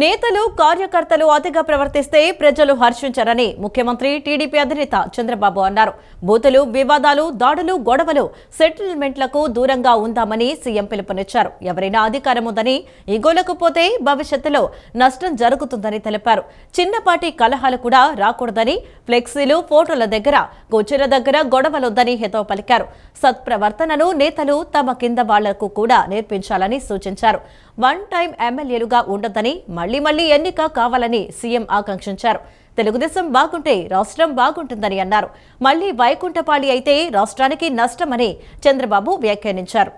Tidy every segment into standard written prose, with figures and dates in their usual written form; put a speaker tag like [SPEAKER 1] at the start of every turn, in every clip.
[SPEAKER 1] నేతలు కార్యకర్తలు అతిగా ప్రవర్తిస్తే ప్రజలు హర్షించరని ముఖ్యమంత్రి టీడీపీ అధినేత చంద్రబాబు అన్నారు. బూతులు, వివాదాలు, దాడులు, గొడవలు, సెటిల్మెంట్లకు దూరంగా ఉందామని సీఎం పిలుపునిచ్చారు. ఎవరైనా అధికారం ఉందని ఈగోలకు పోతే భవిష్యత్తులో నష్టం జరుగుతుందని తెలిపారు. చిన్నపాటి కలహాలు కూడా రాకూడదని, ఫ్లెక్సీలు, ఫోటోల దగ్గర, కుర్చీల దగ్గర గొడవలొద్దని హితవు పలికారు. సత్ప్రవర్తనను నేతలు తమ కింద వాళ్లకు కూడా నేర్పించాలని సూచించారు. వన్ టైం ఎమ్మెల్యేలుగా ఉండొద్దని, మళ్లీ మళ్లీ ఎన్నిక కావాలని సీఎం ఆకాంక్షించారు. తెలుగుదేశం బాగుంటే రాష్ట్రం బాగుంటుందని అన్నారు. మళ్లీ వైకుంఠపాళి అయితే రాష్ట్రానికి నష్టమని చంద్రబాబు వ్యాఖ్యానించారు.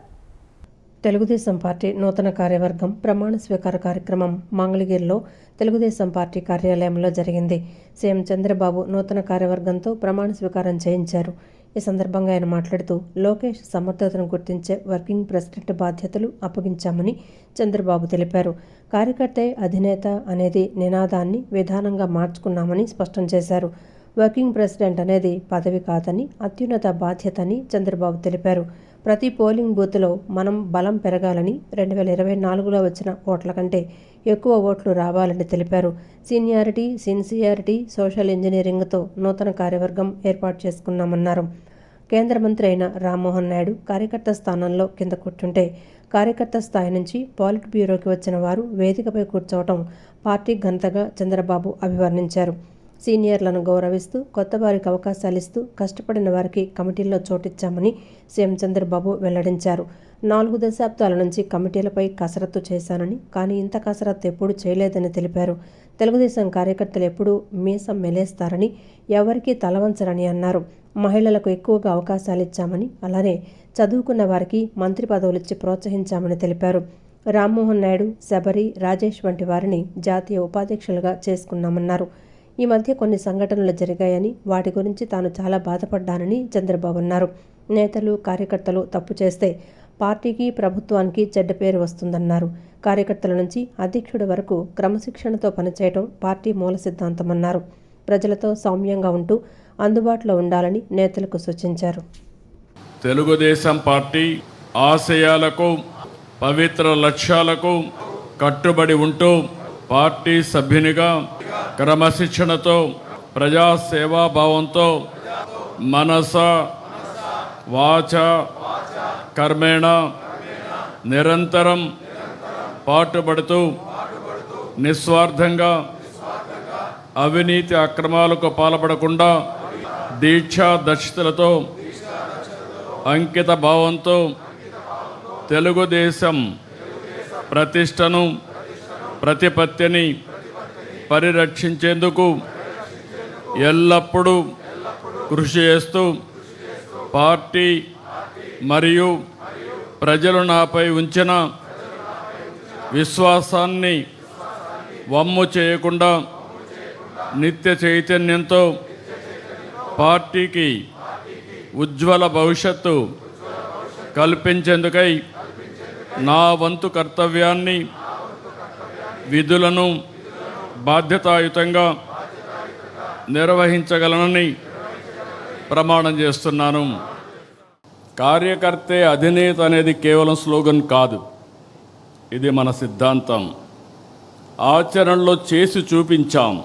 [SPEAKER 2] తెలుగుదేశం పార్టీ నూతన కార్యవర్గం ప్రమాణ స్వీకార కార్యక్రమం మంగళగిరిలో తెలుగుదేశం పార్టీ కార్యాలయంలో జరిగింది. సీఎం చంద్రబాబు నూతన కార్యవర్గంతో ప్రమాణ స్వీకారం చేయించారు. ఈ సందర్భంగా ఆయన మాట్లాడుతూ లోకేష్ సమర్థతను గుర్తించే వర్కింగ్ ప్రెసిడెంట్ బాధ్యతలు అప్పగించామని చంద్రబాబు తెలిపారు. కార్యకర్తే అధినేత అనేది నినాదాన్ని విధానంగా మార్చుకున్నామని స్పష్టం చేశారు. వర్కింగ్ ప్రెసిడెంట్ అనేది పదవి కాదని, అత్యున్నత బాధ్యత అని చంద్రబాబు తెలిపారు. ప్రతి పోలింగ్ బూత్లో మనం బలం పెరగాలని, 2024లో వచ్చిన ఓట్ల కంటే ఎక్కువ ఓట్లు రావాలని తెలిపారు. సీనియారిటీ, సిన్సియారిటీ, సోషల్ ఇంజనీరింగ్తో నూతన కార్యవర్గం ఏర్పాటు చేసుకున్నామన్నారు. కేంద్ర మంత్రి అయిన రామ్మోహన్ నాయుడు కార్యకర్త స్థానంలో కింద కూర్చుంటే, కార్యకర్త స్థాయి నుంచి పాలిట్ బ్యూరోకి వచ్చిన వారు వేదికపై కూర్చోవటం పార్టీ ఘనతగా చంద్రబాబు అభివర్ణించారు. సీనియర్లను గౌరవిస్తూ, కొత్త వారికి అవకాశాలిస్తూ కష్టపడిన వారికి కమిటీల్లో చోటిచ్చామని సీఎం చంద్రబాబు వెల్లడించారు. 4 దశాబ్దాల నుంచి కమిటీలపై కసరత్తు చేశానని, కానీ ఇంత కసరత్తు ఎప్పుడూ చేయలేదని తెలిపారు. తెలుగుదేశం కార్యకర్తలు ఎప్పుడూ మీసం మెలేస్తారని, ఎవరికీ తలవంచరని అన్నారు. మహిళలకు ఎక్కువగా అవకాశాలిచ్చామని, అలానే చదువుకున్న వారికి మంత్రి పదవులిచ్చి ప్రోత్సహించామని తెలిపారు. రామ్మోహన్ నాయుడు, శబరి, రాజేష్ వంటి వారిని జాతీయ ఉపాధ్యక్షులుగా చేసుకున్నామన్నారు. ఈ మధ్య కొన్ని సంఘటనలు జరిగాయని, వాటి గురించి తాను చాలా బాధపడ్డానని చంద్రబాబు అన్నారు. నేతలు, కార్యకర్తలు తప్పు చేస్తే పార్టీకి, ప్రభుత్వానికి చెడ్డ పేరు వస్తుందన్నారు. కార్యకర్తల నుంచి అధ్యక్షుడి వరకు క్రమశిక్షణతో పనిచేయడం పార్టీ మూల సిద్ధాంతమన్నారు. ప్రజలతో సౌమ్యంగా ఉంటూ అందుబాటులో ఉండాలని నేతలకు సూచించారు.
[SPEAKER 3] తెలుగుదేశం పార్టీ ఆశయాలకు, పవిత్ర లక్ష్యాలకు కట్టుబడి ఉంటూ పార్టీ సభ్యునిగా క్రమశిక్షణతో, ప్రజాసేవాభావంతో మనస, వాచ, కర్మేణ నిరంతరం పాటుపడుతూ నిస్వార్థంగా అవినీతి అక్రమాలకు పాల్పడకుండా దీక్షా దక్షతలతో, అంకిత భావంతో తెలుగుదేశం ప్రతిష్టను, ప్రతిపత్తిని పరిరక్షించేందుకు ఎల్లప్పుడూ కృషి చేస్తూ పార్టీ మరియు ప్రజలు నాపై ఉంచిన విశ్వాసాన్ని వమ్ము చేయకుండా నిత్య చైతన్యంతో పార్టీకి ఉజ్వల భవిష్యత్తు కల్పించేందుకై నా వంతు కర్తవ్యాన్ని, విధులను బాధ్యతాయుతంగా నిర్వహించగలనని ప్రమాణం చేస్తున్నాను. కార్యకర్తే అధినేత అనేది కేవలం స్లోగన్ కాదు, ఇది మన సిద్ధాంతం. ఆచరణలో చేసి చూపించాం.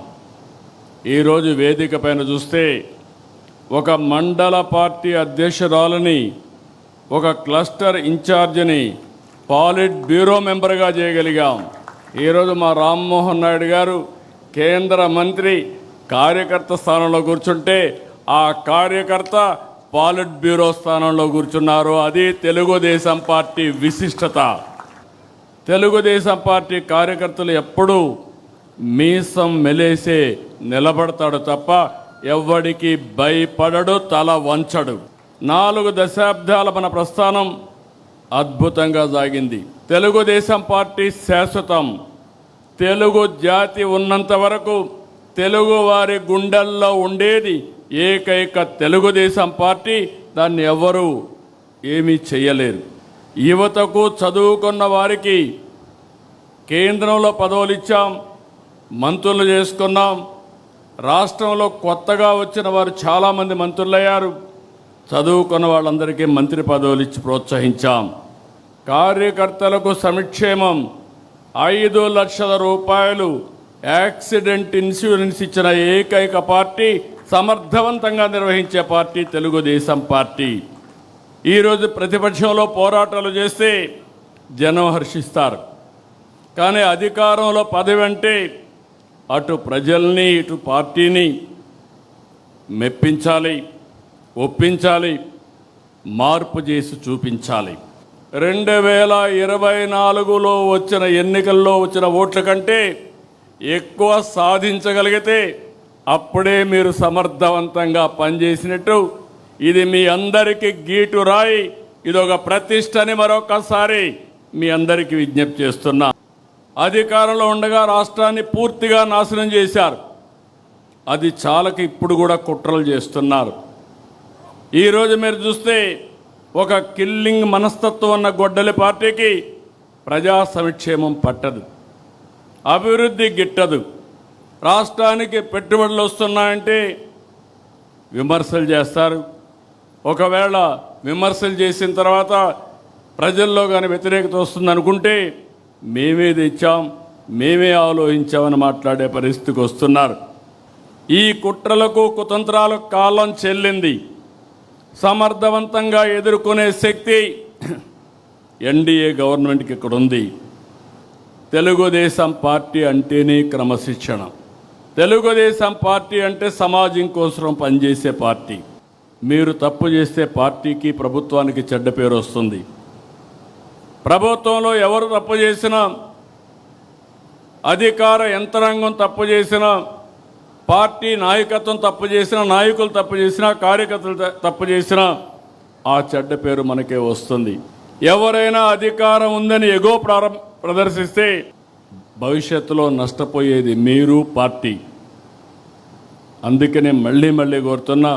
[SPEAKER 3] ఈరోజు వేదిక పైన చూస్తే ఒక మండల పార్టీ అధ్యక్షురాలని, ఒక క్లస్టర్ ఇన్ఛార్జిని పాలిట్ బ్యూరో మెంబర్గా చేయగలిగాం. ఈరోజు మా రామ్మోహన్ నాయుడు గారు కేంద్ర మంత్రి కార్యకర్త స్థానంలో కూర్చుంటే, ఆ కార్యకర్త పాలిట్ బ్యూరో స్థానంలో కూర్చున్నారు. అది తెలుగుదేశం పార్టీ విశిష్టత. తెలుగుదేశం పార్టీ కార్యకర్తలు ఎప్పుడూ మీసం మెలేసే నిలబడతాడు తప్ప ఎవ్వడికి భయపడడు, తల వంచడు. 4 దశాబ్దాల మన ప్రస్థానం అద్భుతంగా సాగింది. తెలుగుదేశం పార్టీ శాశ్వతం. తెలుగు జాతి ఉన్నంత వరకు తెలుగు వారి గుండెల్లో ఉండేది ఏకైక తెలుగుదేశం పార్టీ. దాన్ని ఎవరు ఏమీ చేయలేరు. యువతకు, చదువుకున్న వారికి కేంద్రంలో పదవులు ఇచ్చాం, మంత్రులు చేసుకున్నాం. రాష్ట్రంలో కొత్తగా వచ్చిన వారు చాలామంది మంత్రులయ్యారు. చదువుకున్న వాళ్ళందరికీ మంత్రి పదవులు ఇచ్చి ప్రోత్సహించాం. కార్యకర్తలకు సంక్షేమం, 5 లక్షల రూపాయలు యాక్సిడెంట్ ఇన్సూరెన్స్ ఇచ్చిన ఏకైక పార్టీ, సమర్థవంతంగా నిర్వహించే పార్టీ తెలుగుదేశం పార్టీ. ఈరోజు ప్రతిపక్షంలో పోరాటాలు చేస్తే జనం హర్షిస్తారు, కానీ అధికారంలో పదవి అంటే అటు ప్రజల్ని ఇటు పార్టీని మెప్పించాలి, ఒప్పించాలి, మార్పు చేసి చూపించాలి. 2024లో వచ్చిన ఎన్నికల్లో వచ్చిన ఓట్ల కంటే ఎక్కువ సాధించగలిగితే అప్పుడే మీరు సమర్థవంతంగా పనిచేసినట్టు. ఇది మీ అందరికీ గీటు రాయి, ఇదొక ప్రతిష్టని మరొకసారి మీ అందరికీ విజ్ఞప్తి చేస్తున్నా. అధికారంలో ఉండగా రాష్ట్రాన్ని పూర్తిగా నాశనం చేశారు. అది చాలక ఇప్పుడు కూడా కుట్రలు చేస్తున్నారు. ఈరోజు మీరు చూస్తే ఒక కిల్లింగ్ మనస్తత్వం ఉన్న గొడ్డలి పార్టీకి ప్రజా సంక్షేమం పట్టదు, అభివృద్ధి గిట్టదు. రాష్ట్రానికి పెట్టుబడులు వస్తున్నాయంటే విమర్శలు చేస్తారు. ఒకవేళ విమర్శలు చేసిన తర్వాత ప్రజల్లో కానీ వ్యతిరేకత వస్తుందనుకుంటే మేమే తెచ్చాం, మేమే ఆలోచించామని మాట్లాడే పరిస్థితికి వస్తున్నారు. ఈ కుట్రలకు కుతంత్రాలకు కాలం చెల్లింది. సమర్థవంతంగా ఎదుర్కొనే శక్తి ఎన్డీఏ గవర్నమెంట్కి ఇక్కడ ఉంది. తెలుగుదేశం పార్టీ అంటేనే క్రమశిక్షణ. తెలుగుదేశం పార్టీ అంటే సమాజం కోసం పనిచేసే పార్టీ. మీరు తప్పు చేస్తే పార్టీకి, ప్రభుత్వానికి చెడ్డ పేరు వస్తుంది. ప్రభుత్వంలో ఎవరు తప్పు చేసినా, అధికార యంత్రాంగం తప్పు చేసినా, పార్టీ నాయకత్వం తప్పు చేసినా, నాయకులు తప్పు చేసినా, కార్యకర్తలు తప్పు చేసినా ఆ చెడ్డ పేరు మనకే వస్తుంది. ఎవరైనా అధికారం ఉందని ఎగో ప్రదర్శిస్తే భవిష్యత్తులో నష్టపోయేది మీరు, పార్టీ. అందుకనే మళ్ళీ మళ్ళీ కోరుతున్నా,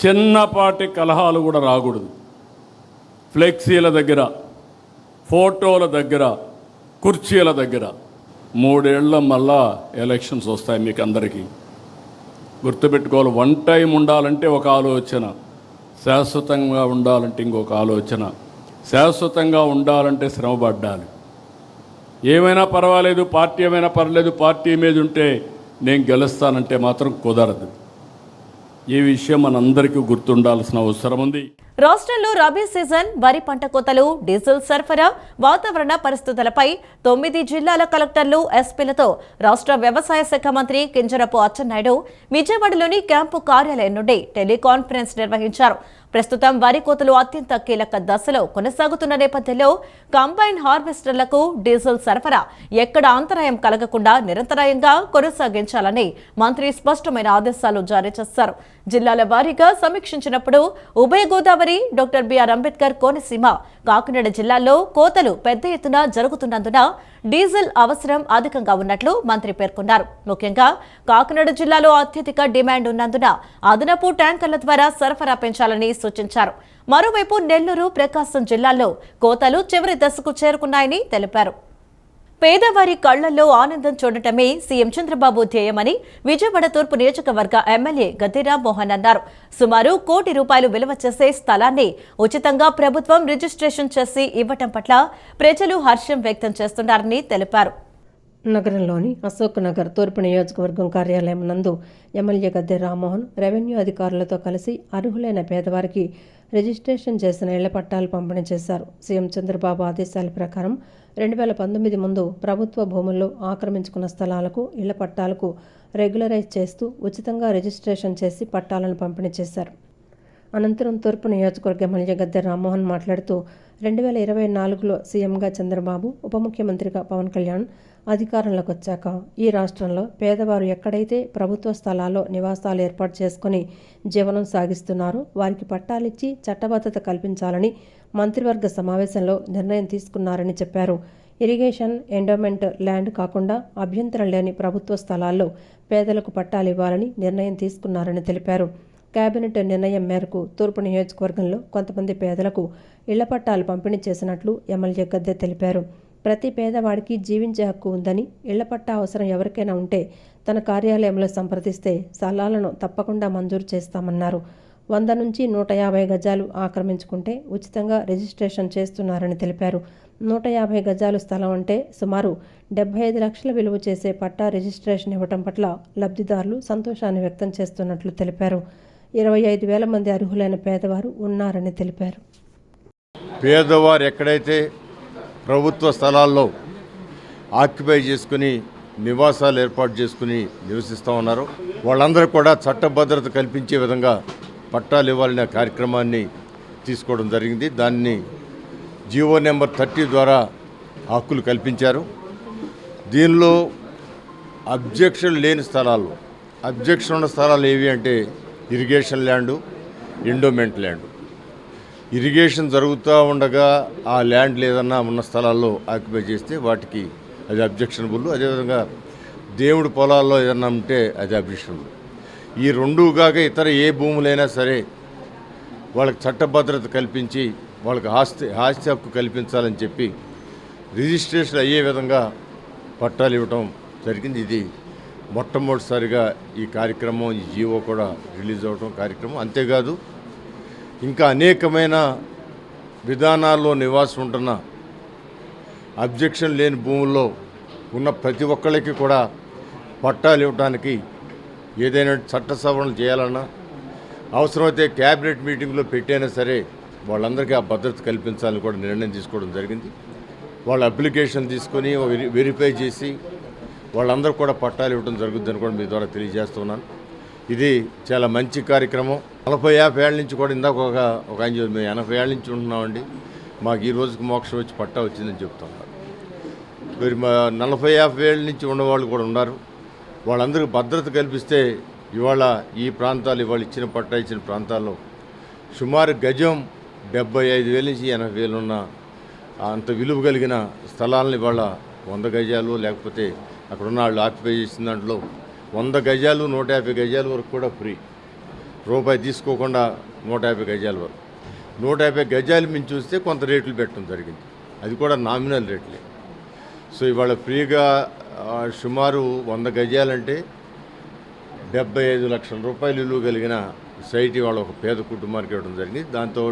[SPEAKER 3] చిన్నపాటి కలహాలు కూడా రాకూడదు. ఫ్లెక్సీల దగ్గర, ఫోటోల దగ్గర, కుర్చీల దగ్గర 3 ఏళ్ల మళ్ళా ఎలక్షన్స్ వస్తాయి. మీకు అందరికీ గుర్తుపెట్టుకోవాలి. 1 టైం ఉండాలంటే ఒక ఆలోచన, శాశ్వతంగా ఉండాలంటే ఇంకొక ఆలోచన. శాశ్వతంగా ఉండాలంటే శ్రమపడ్డాలి. ఏమైనా పర్వాలేదు, పార్టీ ఏమైనా పర్లేదు, పార్టీ మీద ఉంటే నేను గెలుస్తానంటే మాత్రం కుదరదు. ఈ విషయం మనందరికీ గుర్తుండాల్సిన అవసరం ఉంది.
[SPEAKER 1] రాష్ట్రంలో రబీ సీజన్, వరి పంట కోతలు, డీజిల్ సరఫరా, వాతావరణ పరిస్థితులపై 9 జిల్లాల కలెక్టర్లు, ఎస్పీలతో రాష్ట్ర వ్యవసాయ శాఖ మంత్రి కింజరపు అచ్చెన్నాయుడు విజయవాడలోని క్యాంపు కార్యాలయం నుండి టెలికాన్ఫరెన్స్ నిర్వహించారు. ప్రస్తుతం వరి కోతలు అత్యంత కీలక దశలో కొనసాగుతున్న నేపథ్యంలో కంబైన్ హార్వెస్టర్లకు డీజిల్ సరఫరా ఎక్కడ అంతరాయం కలగకుండా నిరంతరాయంగా కొనసాగించాలని మంత్రి స్పష్టమైన ఆదేశాలు జారీ చేశారు. జిల్లాల వారీగా సమీక్షించినప్పుడు ఉభయ గోదావరి, డాక్టర్ బిఆర్ అంబేద్కర్ కోనసీమ, కాకినాడ జిల్లాల్లో కోతలు పెద్ద ఎత్తున జరుగుతున్నందున డీజిల్ అవసరం అధికంగా ఉన్నట్లు మంత్రి పేర్కొన్నారు. ముఖ్యంగా కాకినాడ జిల్లాలో అత్యధిక డిమాండ్ ఉన్నందున అదనపు ట్యాంకర్ల ద్వారా సరఫరా పెంచాలని సూచించారు. మరోవైపు నెల్లూరు, ప్రకాశం జిల్లాల్లో కోతలు చివరి దశకు చేరుకున్నాయని తెలిపారు. పేదవారి కళ్లల్లో ఆనందం చూడటమే సీఎం చంద్రబాబు ధ్యేయమని విజయవాడ తూర్పు నియోజకవర్గ ఎమ్మెల్యే గద్దె రామ్మోహన్ అన్నారు. సుమారు ₹1 కోటి విలువ చేసే స్థలాన్ని ఉచితంగా ప్రభుత్వం రిజిస్ట్రేషన్ చేసి ఇవ్వటం పట్ల ప్రజలు హర్షం వ్యక్తం చేస్తున్నారని తెలిపారు.
[SPEAKER 2] నగరంలోని అశోక్ నగర్ తూర్పు నియోజకవర్గం కార్యాలయం నందు ఎమ్మెల్యే గద్దె రామ్మోహన్ రెవెన్యూ అధికారులతో కలిసి అర్హులైన పేదవారికి రిజిస్ట్రేషన్ చేసిన ఇళ్ల పట్టాలు పంపిణీ చేశారు. సీఎం చంద్రబాబు ఆదేశాల ప్రకారం 2019 ముందు ప్రభుత్వ భూముల్లో ఆక్రమించుకున్న స్థలాలకు ఇళ్ల పట్టాలకు రెగ్యులరైజ్ చేస్తూ ఉచితంగా రిజిస్ట్రేషన్ చేసి పట్టాలను పంపిణీ చేశారు. అనంతరం తూర్పు నియోజకవర్గ ఎమ్మెల్యే గద్దె రామ్మోహన్ మాట్లాడుతూ 2024లో సీఎంగా చంద్రబాబు, ఉప ముఖ్యమంత్రిగా పవన్ కళ్యాణ్ అధికారంలోకి వచ్చాక ఈ రాష్ట్రంలో పేదవారు ఎక్కడైతే ప్రభుత్వ స్థలాల్లో నివాసాలు ఏర్పాటు చేసుకుని జీవనం సాగిస్తున్నారో వారికి పట్టాలిచ్చి చట్టబద్ధత కల్పించాలని మంత్రివర్గ సమావేశంలో నిర్ణయం తీసుకున్నారని చెప్పారు. ఇరిగేషన్, ఎండోమెంట్ ల్యాండ్ కాకుండా అభ్యంతరం లేని ప్రభుత్వ స్థలాల్లో పేదలకు పట్టాలు ఇవ్వాలని నిర్ణయం తీసుకున్నారని తెలిపారు. కేబినెట్ నిర్ణయం మేరకు తూర్పు నియోజకవర్గంలో కొంతమంది పేదలకు ఇళ్ల పట్టాలు పంపిణీ చేసినట్లు ఎమ్మెల్యే గద్దె తెలిపారు. ప్రతి పేదవాడికి జీవించే హక్కు ఉందని, ఇళ్ల పట్టా అవసరం ఎవరికైనా ఉంటే తన కార్యాలయంలో సంప్రదిస్తే స్థలాలను తప్పకుండా మంజూరు చేస్తామన్నారు. 100 నుంచి 150 గజాలు ఆక్రమించుకుంటే ఉచితంగా రిజిస్ట్రేషన్ చేస్తున్నారని తెలిపారు. 150 గజాలు స్థలం అంటే సుమారు 75 లక్షల విలువ చేసే పట్టా రిజిస్ట్రేషన్ ఇవ్వటం పట్ల లబ్ధిదారులు సంతోషాన్ని వ్యక్తం చేస్తున్నట్లు తెలిపారు. 25,000 మంది అర్హులైన పేదవారు ఉన్నారని తెలిపారు.
[SPEAKER 4] పేదవారు ఎక్కడైతే ప్రభుత్వ స్థలాల్లో ఆక్యుపై చేసుకుని నివాసాలు ఏర్పాటు చేసుకుని నివసిస్తూ ఉన్నారో వాళ్ళందరూ కూడా చట్టభద్రత కల్పించే విధంగా పట్టాలు ఇవ్వాలనే కార్యక్రమాన్ని తీసుకోవడం జరిగింది. దాన్ని జీవో నెంబర్ 30 ద్వారా హక్కులు కల్పించారు. దీనిలో అబ్జెక్షన్ లేని స్థలాలు, అబ్జెక్షన్ ఉన్న స్థలాలు ఏవి అంటే irrigation land, endowment land. Irrigation జరుగుతూ ఉండగా ఆ ల్యాండ్ లేదన్నా ఉన్న స్థలాల్లో ఆక్యుపై చేస్తే వాటికి అది అబ్జెక్షనబుల్. అదేవిధంగా దేవుడి పొలాల్లో ఏదన్నా ఉంటే అది అబ్జెక్షనబుల్. ఈ రెండు కాక ఇతర ఏ భూములైనా సరే వాళ్ళకి చట్టభద్రత కల్పించి వాళ్ళకి ఆస్తి హక్కు కల్పించాలని చెప్పి రిజిస్ట్రేషన్ అయ్యే విధంగా పట్టాలు ఇవ్వటం జరిగింది. ఇది మొట్టమొదటిసారిగా ఈ కార్యక్రమం, ఈ జీవో కూడా రిలీజ్ అవ్వటం కార్యక్రమం. అంతేకాదు ఇంకా అనేకమైన విధానాల్లో నివాసం ఉంటున్న అబ్జెక్షన్ లేని భూముల్లో ఉన్న ప్రతి ఒక్కళ్ళకి కూడా పట్టాలు ఇవ్వడానికి ఏదైనా చట్ట సవరణలు చేయాలన్నా అవసరమైతే క్యాబినెట్ మీటింగ్లో పెట్టైనా సరే వాళ్ళందరికీ ఆ భద్రత కల్పించాలని కూడా నిర్ణయం తీసుకోవడం జరిగింది. వాళ్ళ అప్లికేషన్ తీసుకొని వెరిఫై చేసి వాళ్ళందరూ కూడా పట్టాలు ఇవ్వడం జరుగుతుందని కూడా మీ ద్వారా తెలియజేస్తున్నాను. ఇది చాలా మంచి కార్యక్రమం. 40-50 ఏళ్ళ నుంచి కూడా ఇందాక ఒక ఆయన మేము 80 ఏళ్ళ నుంచి ఉంటున్నామండి, మాకు ఈ రోజుకి మోక్షం వచ్చి పట్టా వచ్చిందని చెప్తున్నారు. మరి 40-50 ఏళ్ళ నుంచి ఉన్నవాళ్ళు కూడా ఉన్నారు. వాళ్ళందరికీ భద్రత కల్పిస్తే ఇవాళ ఈ ప్రాంతాలు ఇవాళ ఇచ్చిన పట్టా ఇచ్చిన ప్రాంతాల్లో సుమారు గజం 75,000 నుంచి 80,000 ఉన్న అంత విలువ కలిగిన స్థలాలను ఇవాళ 100 గజాలు లేకపోతే అక్కడ ఉన్న వాళ్ళు ఆక్యుపై చేసిన దాంట్లో 100 గజాలు 150 గజాల వరకు కూడా ఫ్రీ, రూపాయి తీసుకోకుండా 150 గజాల వరకు. 150 గజాలు మేము చూస్తే కొంత రేట్లు పెట్టడం జరిగింది, అది కూడా నామినల్ రేట్లే. సో ఇవాళ ఫ్రీగా సుమారు 100 గజాలంటే 75 లక్షల రూపాయలు విలువ కలిగిన సైట్ ఇవాళ ఒక పేద కుటుంబానికి ఇవ్వడం జరిగింది. దాంతో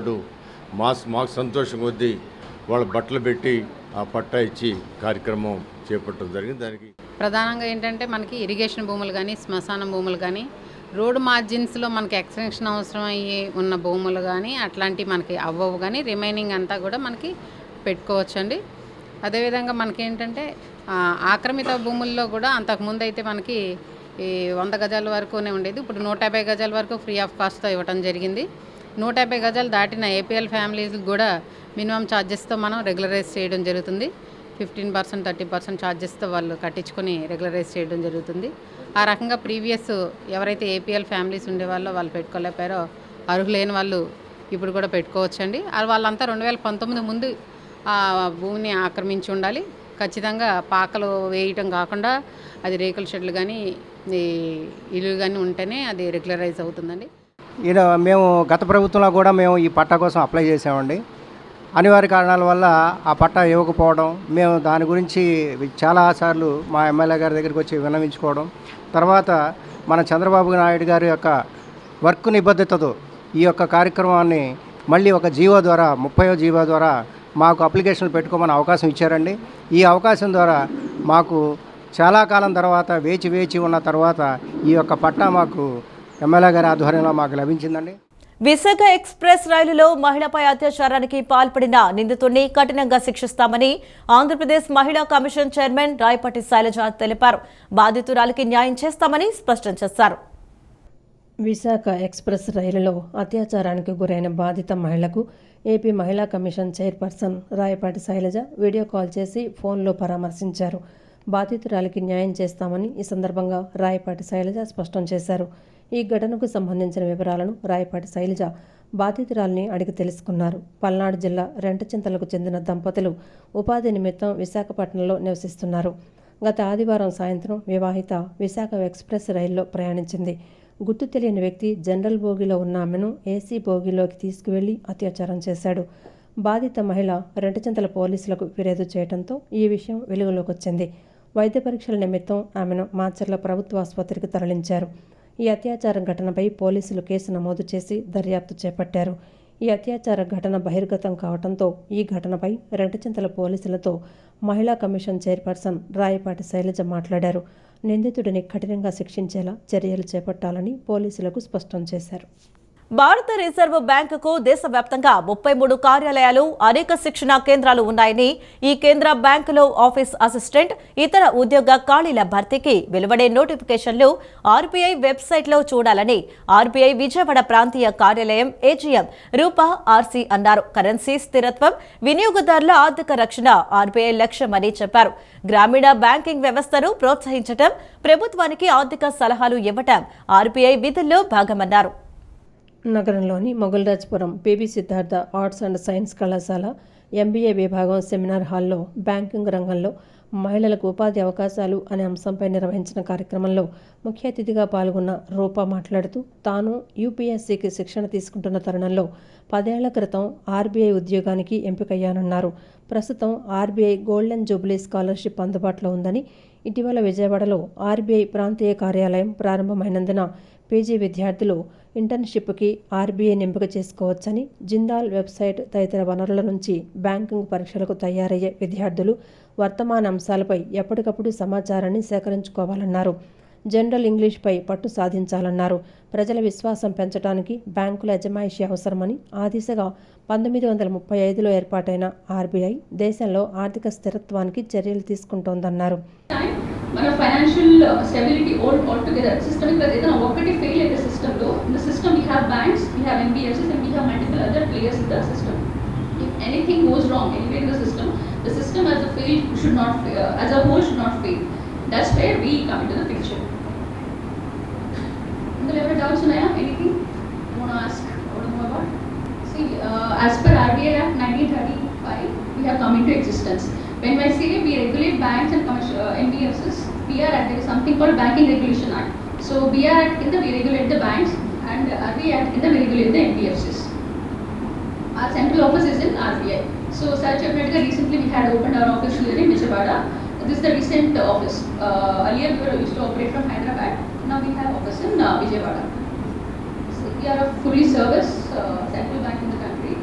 [SPEAKER 4] మాకు సంతోషం కొద్దీ వాళ్ళ బట్టలు పెట్టి ఆ పట్టా ఇచ్చి కార్యక్రమం చేపట్టడం జరిగింది. దానికి
[SPEAKER 5] ప్రధానంగా ఏంటంటే మనకి ఇరిగేషన్ భూములు కానీ, శ్మశాన భూములు కానీ, రోడ్డు మార్జిన్స్లో మనకి ఎక్స్టెన్షన్ అవసరం అయ్యి ఉన్న భూములు కానీ అట్లాంటివి మనకి అవ్వవు, కానీ రిమైనింగ్ అంతా కూడా మనకి పెట్టుకోవచ్చండి. అదేవిధంగా మనకి ఏంటంటే ఆక్రమిత భూముల్లో కూడా అంతకుముందు అయితే మనకి ఈ 100 గజాల వరకునే ఉండేది, ఇప్పుడు 150 గజాల వరకు ఫ్రీ ఆఫ్ కాస్ట్తో ఇవ్వడం జరిగింది. 150 గజాలు దాటిన ఏపీఎల్ ఫ్యామిలీస్కి కూడా మినిమం ఛార్జెస్తో మనం రెగ్యులరైజ్ చేయడం జరుగుతుంది. 15%, 30% ఛార్జెస్తో వాళ్ళు కట్టించుకొని రెగ్యులరైజ్ చేయడం జరుగుతుంది. ఆ రకంగా ప్రీవియస్ ఎవరైతే ఏపీఎల్ ఫ్యామిలీస్ ఉండేవాళ్ళో వాళ్ళు పెట్టుకోలేపారో అర్హులైన వాళ్ళు ఇప్పుడు కూడా పెట్టుకోవచ్చండి. వాళ్ళంతా 2019 ముందు ఆ భూమిని ఆక్రమించి ఉండాలి. ఖచ్చితంగా పాకలు వేయటం కాకుండా అది రేకుల షెడ్లు కానీ ఇల్లు కానీ ఉంటేనే అది రెగ్యులరైజ్ అవుతుందండి.
[SPEAKER 6] మేము గత ప్రభుత్వంలో కూడా మేము ఈ పట్టా కోసం అప్లై చేసామండి. అనివార్య కారణాల వల్ల ఆ పట్టా ఇవ్వకపోవడం, మేము దాని గురించి చాలాసార్లు మా ఎమ్మెల్యే గారి దగ్గరికి వచ్చి విన్నవించుకోవడం, తర్వాత మన చంద్రబాబు నాయుడు గారి యొక్క వర్క్ నిబద్ధతతో ఈ యొక్క కార్యక్రమాన్ని మళ్ళీ ఒక జీవో ద్వారా 30వ జీవో ద్వారా మాకు అప్లికేషన్లు పెట్టుకోమని అవకాశం ఇచ్చారండి. ఈ అవకాశం ద్వారా మాకు చాలా కాలం తర్వాత వేచి ఉన్న తర్వాత ఈ యొక్క పట్టా మాకు ఎమ్మెల్యే గారి ఆధ్వర్యంలో మాకు లభించిందండి.
[SPEAKER 1] విశాఖ ఎక్స్ప్రెస్ రైలులో మహిళపై అత్యాచారానికి పాల్పడిన నిందితుడిని కఠినంగా శిక్షిస్తామని ఆంధ్రప్రదేశ్ మహిళా కమిషన్ చైర్మన్ రాయపాటి శైలజ తెలిపారు. బాధితురాలికి న్యాయం చేస్తామని స్పష్టం చేశారు.
[SPEAKER 2] విశాఖ ఎక్స్ప్రెస్ రైలులో అత్యాచారానికి గురైన బాధిత మహిళకు ఏపీ మహిళా commission chairperson Rayapati Shailaja video call చేసి ఫోన్లో పరామర్శించారు. బాధితురాలికి న్యాయం చేస్తామని ఈ సందర్భంగా రాయపాటి శైలజ స్పష్టం చేశారు. ఈ ఘటనకు సంబంధించిన వివరాలను రాయపాటి శైలజ బాధితురాలిని అడిగి తెలుసుకున్నారు. పల్నాడు జిల్లా రెంటచింతలకు చెందిన దంపతులు ఉపాధి నిమిత్తం విశాఖపట్నంలో నివసిస్తున్నారు. గత ఆదివారం సాయంత్రం వివాహిత విశాఖ ఎక్స్ప్రెస్ రైల్లో ప్రయాణించింది. గుర్తు తెలియని వ్యక్తి జనరల్ బోగిలో ఉన్న ఆమెను ఏసీ బోగిలోకి తీసుకువెళ్లి అత్యాచారం చేశాడు. బాధిత మహిళ రెంటచింతల పోలీసులకు ఫిర్యాదు చేయడంతో ఈ విషయం వెలుగులోకి వచ్చింది. వైద్య పరీక్షల నిమిత్తం ఆమెను మాచర్ల ప్రభుత్వ ఆసుపత్రికి తరలించారు. ఈ అత్యాచారం ఘటనపై పోలీసులు కేసు నమోదు చేసి దర్యాప్తు చేపట్టారు. ఈ అత్యాచార ఘటన బహిర్గతం కావడంతో ఈ ఘటనపై రెంటచింతల పోలీసులతో మహిళా కమిషన్ చైర్పర్సన్ రాయపాటి శైలజ మాట్లాడారు. నిందితుడిని కఠినంగా శిక్షించేలా చర్యలు చేపట్టాలని పోలీసులకు స్పష్టం చేశారు.
[SPEAKER 1] భారత రిజర్వ్ బ్యాంకుకు దేశవ్యాప్తంగా 33 కార్యాలయాలు, అనేక శిక్షణా కేంద్రాలు ఉన్నాయని, ఈ కేంద్ర బ్యాంకులో ఆఫీస్ అసిస్టెంట్, ఇతర ఉద్యోగ ఖాళీల భర్తీకి వెలువడే నోటిఫికేషన్లు ఆర్బీఐ వెబ్సైట్లో చూడాలని ఆర్బీఐ విజయవాడ ప్రాంతీయ కార్యాలయం ఏజీఎం రూపా ఆర్సీ అన్నారు. కరెన్సీ స్థిరత్వం, వినియోగదారుల ఆర్థిక రక్షణ ఆర్బీఐ లక్ష్యమని చెప్పారు. గ్రామీణ బ్యాంకింగ్ వ్యవస్థను ప్రోత్సహించడం, ప్రభుత్వానికి ఆర్థిక సలహాలు ఇవ్వడం ఆర్బీఐ విధుల్లో భాగమన్నారు.
[SPEAKER 2] నగరంలోని Moghalrajpuram PB Siddhartha arts and science కళాశాల ఎంబీఏ విభాగం సెమినార్ హాల్లో బ్యాంకింగ్ రంగంలో మహిళలకు ఉపాధి అవకాశాలు అనే అంశంపై నిర్వహించిన కార్యక్రమంలో ముఖ్య అతిథిగా పాల్గొన్న రూపా మాట్లాడుతూ తాను యూపీఎస్సీకి శిక్షణ తీసుకుంటున్న తరుణంలో 10 ఏళ్ల క్రితం ఆర్బీఐ ఉద్యోగానికి ఎంపికయ్యానన్నారు. ప్రస్తుతం ఆర్బీఐ గోల్డెన్ జూబ్లీ స్కాలర్షిప్ అందుబాటులో ఉందని, ఇటీవల విజయవాడలో ఆర్బీఐ ప్రాంతీయ కార్యాలయం ప్రారంభమైనందున పీజీ విద్యార్థులు ఇంటర్న్షిప్కి ఆర్బీఐని ఎంపిక చేసుకోవచ్చని, జిందాల్ వెబ్సైట్ తదితర వనరుల నుంచి బ్యాంకింగ్ పరీక్షలకు తయారయ్యే విద్యార్థులు వర్తమాన అంశాలపై ఎప్పటికప్పుడు సమాచారాన్ని సేకరించుకోవాలన్నారు. జనరల్ ఇంగ్లీష్పై పట్టు సాధించాలన్నారు. ప్రజల విశ్వాసం పెంచడానికి బ్యాంకుల అజమాయిషీ అవసరమని, ఆ దిశగా 1935లో ఏర్పాటైన ఆర్బీఐ దేశంలో ఆర్థిక స్థిరత్వానికి చర్యలు తీసుకుంటోందన్నారు.
[SPEAKER 7] మన financial stability all together systemic ఏదైనా ఒకటి ఫెయిల్ అయితే సిస్టంలో in the system we have banks, we have NBFCs and we have multiple other players in the system. If anything goes wrong anyway in the system as a fail should not as a whole should not fail. That's where we come in to the picture. ఇందులో ఏమైనా doubts ఉన్నాయా? Anything you want to ask about? See, as per RBI Act 1935, we have come into existence. When I say we regulate banks and NBFCs, BR Act, there is something called Banking Regulation Act. So BR Act in the we regulate the banks and RBI Act in the we regulate the NBFCs. Our central office is in RBI. So such a recently we had opened our office here in Vijayawada. This is the recent office. Earlier we used to operate from Hyderabad. Now we have office in Vijayawada. We are a fully service central bank in the country.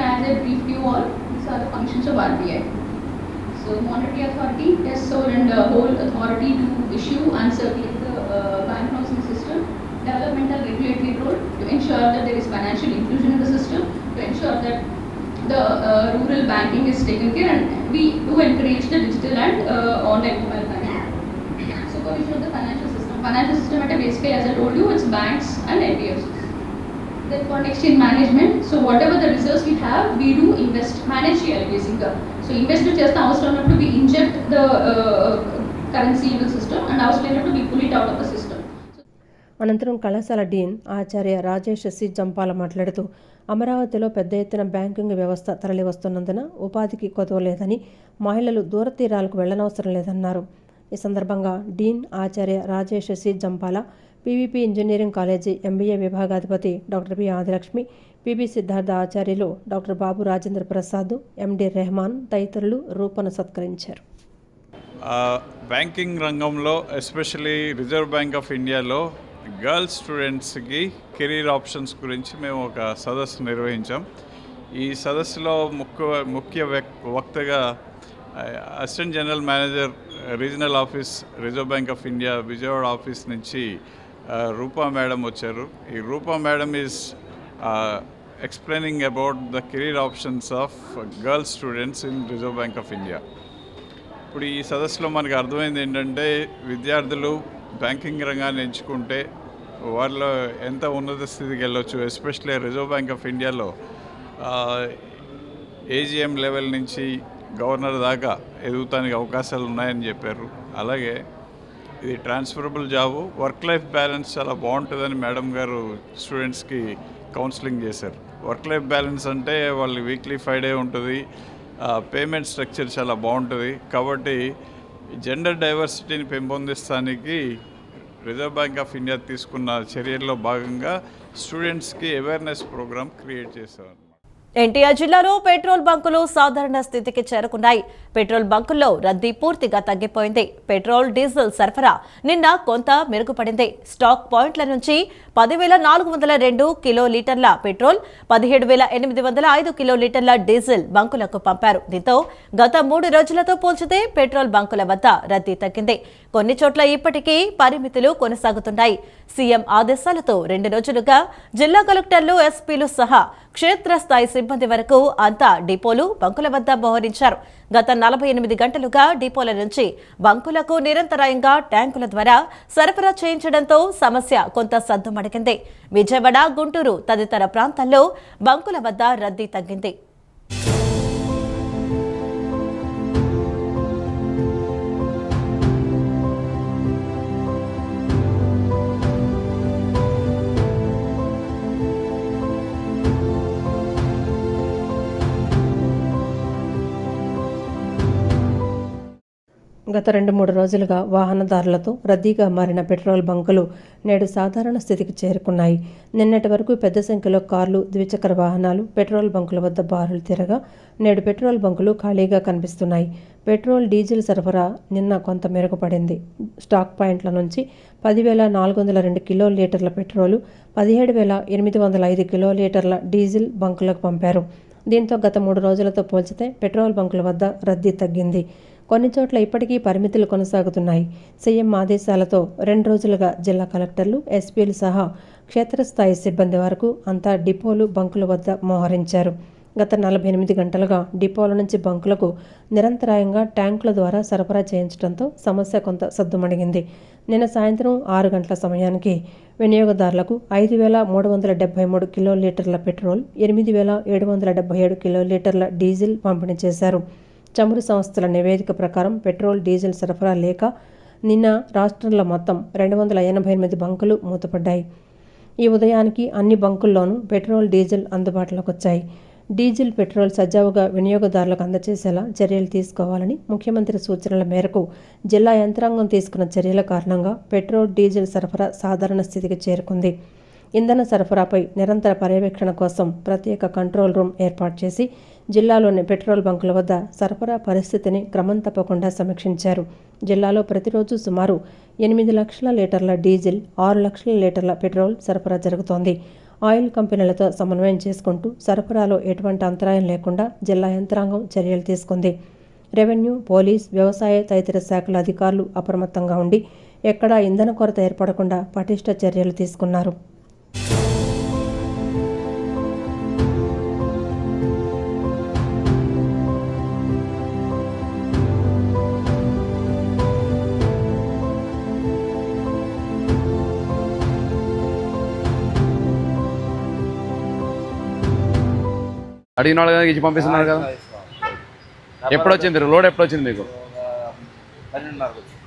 [SPEAKER 7] As I briefed you all, these are the functions of RBI. So monetary authority, yes, sole and whole authority to issue and circulate the bank housing system. Developmental regulatory role to ensure that there is financial inclusion in the system, to ensure that the rural banking is taken care, and we do encourage the digital and online mobile banking. Supervision of the financial system. Financial system at a basically, as I told you, it's banks and NBFCs. Then foreign exchange management. So whatever the reserves we have, we do invest, manage basically. So invest to just to we inject the currency in the system, and to we pull it out of the system.
[SPEAKER 2] అనంతరం కళాశాల డీన్ ఆచార్య Rajesh C Jampala మాట్లాడుతూ అమరావతిలో పెద్ద ఎత్తున banking వ్యవస్థ తరలివస్తున్నందున ఉపాధికి కొదవ లేదని, మహిళలు దూర తీరాలకు వెళ్లనవసరం లేదన్నారు. ఈ సందర్భంగా డీన్ ఆచార్య Rajesh C Jampala, PVP engineering college MBA విభాగాధిపతి doctor B Adilakshmi, PB Siddhartha ఆచార్యులు డాక్టర్ బాబు రాజేంద్ర ప్రసాద్, ఎండి రెహమాన్ తదితరులు రూపను సత్కరించారు.
[SPEAKER 8] బ్యాంకింగ్ రంగంలో ఎస్పెషలీ రిజర్వ్ బ్యాంక్ ఆఫ్ ఇండియాలో గర్ల్స్ స్టూడెంట్స్కి కెరీర్ ఆప్షన్స్ గురించి మేము ఒక సదస్సు నిర్వహించాం. ఈ సదస్సులో ముఖ్య వక్తగా assistant general manager regional office reserve bank of India Vijayawada office నుంచి రూపా మేడం వచ్చారు. ఈ Rupa madam is explaining about the career options of girls students in reserve bank of India. ఇప్పుడు ఈ సదస్సులో మనకు అర్థమైంది ఏంటంటే, విద్యార్థులు బ్యాంకింగ్ రంగాన్ని ఎంచుకుంటే వాళ్ళలో ఎంత ఉన్నత స్థితికి వెళ్ళొచ్చు. ఎస్పెషల్లీ రిజర్వ్ బ్యాంక్ ఆఫ్ ఇండియాలో ఏజీఎం లెవెల్ నుంచి గవర్నర్ దాకా ఎదుగుతానికి అవకాశాలు ఉన్నాయని చెప్పారు. అలాగే ఇది transferable job, work life balance చాలా బాగుంటుందని మేడం గారు స్టూడెంట్స్కి కౌన్సిలింగ్ చేశారు. వర్క్ లైఫ్ బ్యాలెన్స్ అంటే వాళ్ళు వీక్లీ 5 డే ఉంటుంది, పేమెంట్ స్ట్రక్చర్ చాలా బాగుంటుంది. కాబట్టి జెండర్ డైవర్సిటీని పెంపొందిస్తానికి రిజర్వ్ బ్యాంక్ ఆఫ్ ఇండియా తీసుకున్న చర్యల్లో భాగంగా స్టూడెంట్స్కి అవేర్నెస్ ప్రోగ్రామ్ క్రియేట్ చేశారు.
[SPEAKER 1] ఎన్టీఆర్ జిల్లాలో పెట్రోల్ బంకులు సాధారణ స్థితికి చేరుకున్నాయి. పెట్రోల్ బంకుల్లో రద్దీ పూర్తిగా తగ్గిపోయింది. పెట్రోల్, డీజిల్ సరఫరా నిన్న కొంత మెరుగుపడింది. స్టాక్ పాయింట్ల నుంచి 10,402 కిలోలీటర్ల పెట్రోల్, 17,805 కిలోలీటర్ల డీజిల్ బంకులకు పంపారు. దీంతో గత 3 రోజులతో పోల్చితే పెట్రోల్ బంకుల వద్ద రద్దీ తగ్గింది. కొన్ని చోట్ల ఇప్పటికీ పరిమితులు కొనసాగుతున్నాయి. సీఎం ఆదేశాలతో 2 రోజులుగా జిల్లా కలెక్టర్లు, ఎస్పీలు సహా క్షేత్రస్థాయి సిబ్బంది వరకు అంతా డిపోలు, బంకుల వద్ద మోహరించారు. గత 48 గంటలుగా డిపోల నుంచి బంకులకు నిరంతరాయంగా ట్యాంకుల ద్వారా సరఫరా చేయించడంతో సమస్య కొంత సద్దుమణిగింది. విజయవాడ, గుంటూరు తదితర ప్రాంతాల్లో బంకుల వద్ద రద్దీ తగ్గింది.
[SPEAKER 2] గత 2-3 రోజులుగా వాహనదారులతో రద్దీగా మారిన పెట్రోల్ బంకులు నేడు సాధారణ స్థితికి చేరుకున్నాయి. నిన్నటి వరకు పెద్ద సంఖ్యలో కార్లు, ద్విచక్ర వాహనాలు పెట్రోల్ బంకుల వద్ద బారులు తిరగా నేడు పెట్రోల్ బంకులు ఖాళీగా కనిపిస్తున్నాయి. పెట్రోల్, డీజిల్ సరఫరా నిన్న కొంత మెరుగుపడింది. స్టాక్ పాయింట్ల నుంచి 10,402 కిలోలీటర్ల పెట్రోలు, 17,805 కిలోలీటర్ల డీజిల్ బంకులకు పంపారు. దీంతో గత 3 రోజులతో పోల్చితే పెట్రోల్ బంకుల వద్ద రద్దీ తగ్గింది. కొన్ని చోట్ల ఇప్పటికీ పరిమితులు కొనసాగుతున్నాయి. సీఎం ఆదేశాలతో 2 రోజులుగా జిల్లా కలెక్టర్లు, ఎస్పీలు సహా క్షేత్రస్థాయి సిబ్బంది వరకు అంతా డిపోలు, బంకుల వద్ద మోహరించారు. గత 48 గంటలుగా డిపోల నుంచి బంకులకు నిరంతరాయంగా ట్యాంకుల ద్వారా సరఫరా చేయించడంతో సమస్య కొంత సద్దుమణిగింది. నిన్న సాయంత్రం 6 గంటల సమయానికి వినియోగదారులకు 5,373 కిలోలీటర్ల పెట్రోల్, 8,777 కిలోలీటర్ల డీజిల్ పంపిణీ చేశారు. చమురు సంస్థల నివేదిక ప్రకారం పెట్రోల్, డీజిల్ సరఫరా లేక నిన్న రాష్ట్రంలో మొత్తం 288 బంకులు మూతపడ్డాయి. ఈ ఉదయానికి అన్ని బంకుల్లోనూ పెట్రోల్, డీజిల్ అందుబాటులోకి వచ్చాయి. డీజిల్, పెట్రోల్ సజావుగా వినియోగదారులకు అందజేసేలా చర్యలు తీసుకోవాలని ముఖ్యమంత్రి సూచనల మేరకు జిల్లా యంత్రాంగం తీసుకున్న చర్యల కారణంగా పెట్రోల్, డీజిల్ సరఫరా సాధారణ స్థితికి చేరుకుంది. ఇంధన సరఫరాపై నిరంతర పర్యవేక్షణ కోసం ప్రత్యేక కంట్రోల్ రూమ్ ఏర్పాటు చేసి జిల్లాలోని పెట్రోల్ బంకుల వద్ద సరఫరా పరిస్థితిని క్రమం తప్పకుండా సమీక్షించారు. జిల్లాలో ప్రతిరోజు సుమారు 8 లక్షల లీటర్ల డీజిల్, 6 లక్షల లీటర్ల పెట్రోల్ సరఫరా జరుగుతోంది. ఆయిల్ కంపెనీలతో సమన్వయం చేసుకుంటూ సరఫరాలో ఎటువంటి అంతరాయం లేకుండా జిల్లా యంత్రాంగం చర్యలు తీసుకుంది. రెవెన్యూ, పోలీస్, వ్యవసాయ తదితర శాఖల అధికారులు అప్రమత్తంగా ఉండి ఎక్కడా ఇంధన కొరత ఏర్పడకుండా పటిష్ట చర్యలు తీసుకున్నారు.
[SPEAKER 9] అడిగిన వాళ్ళు ఇచ్చి పంపిస్తున్నారు కదా. ఎప్పుడు వచ్చింది లోడ్? ఎప్పుడు వచ్చింది మీకు?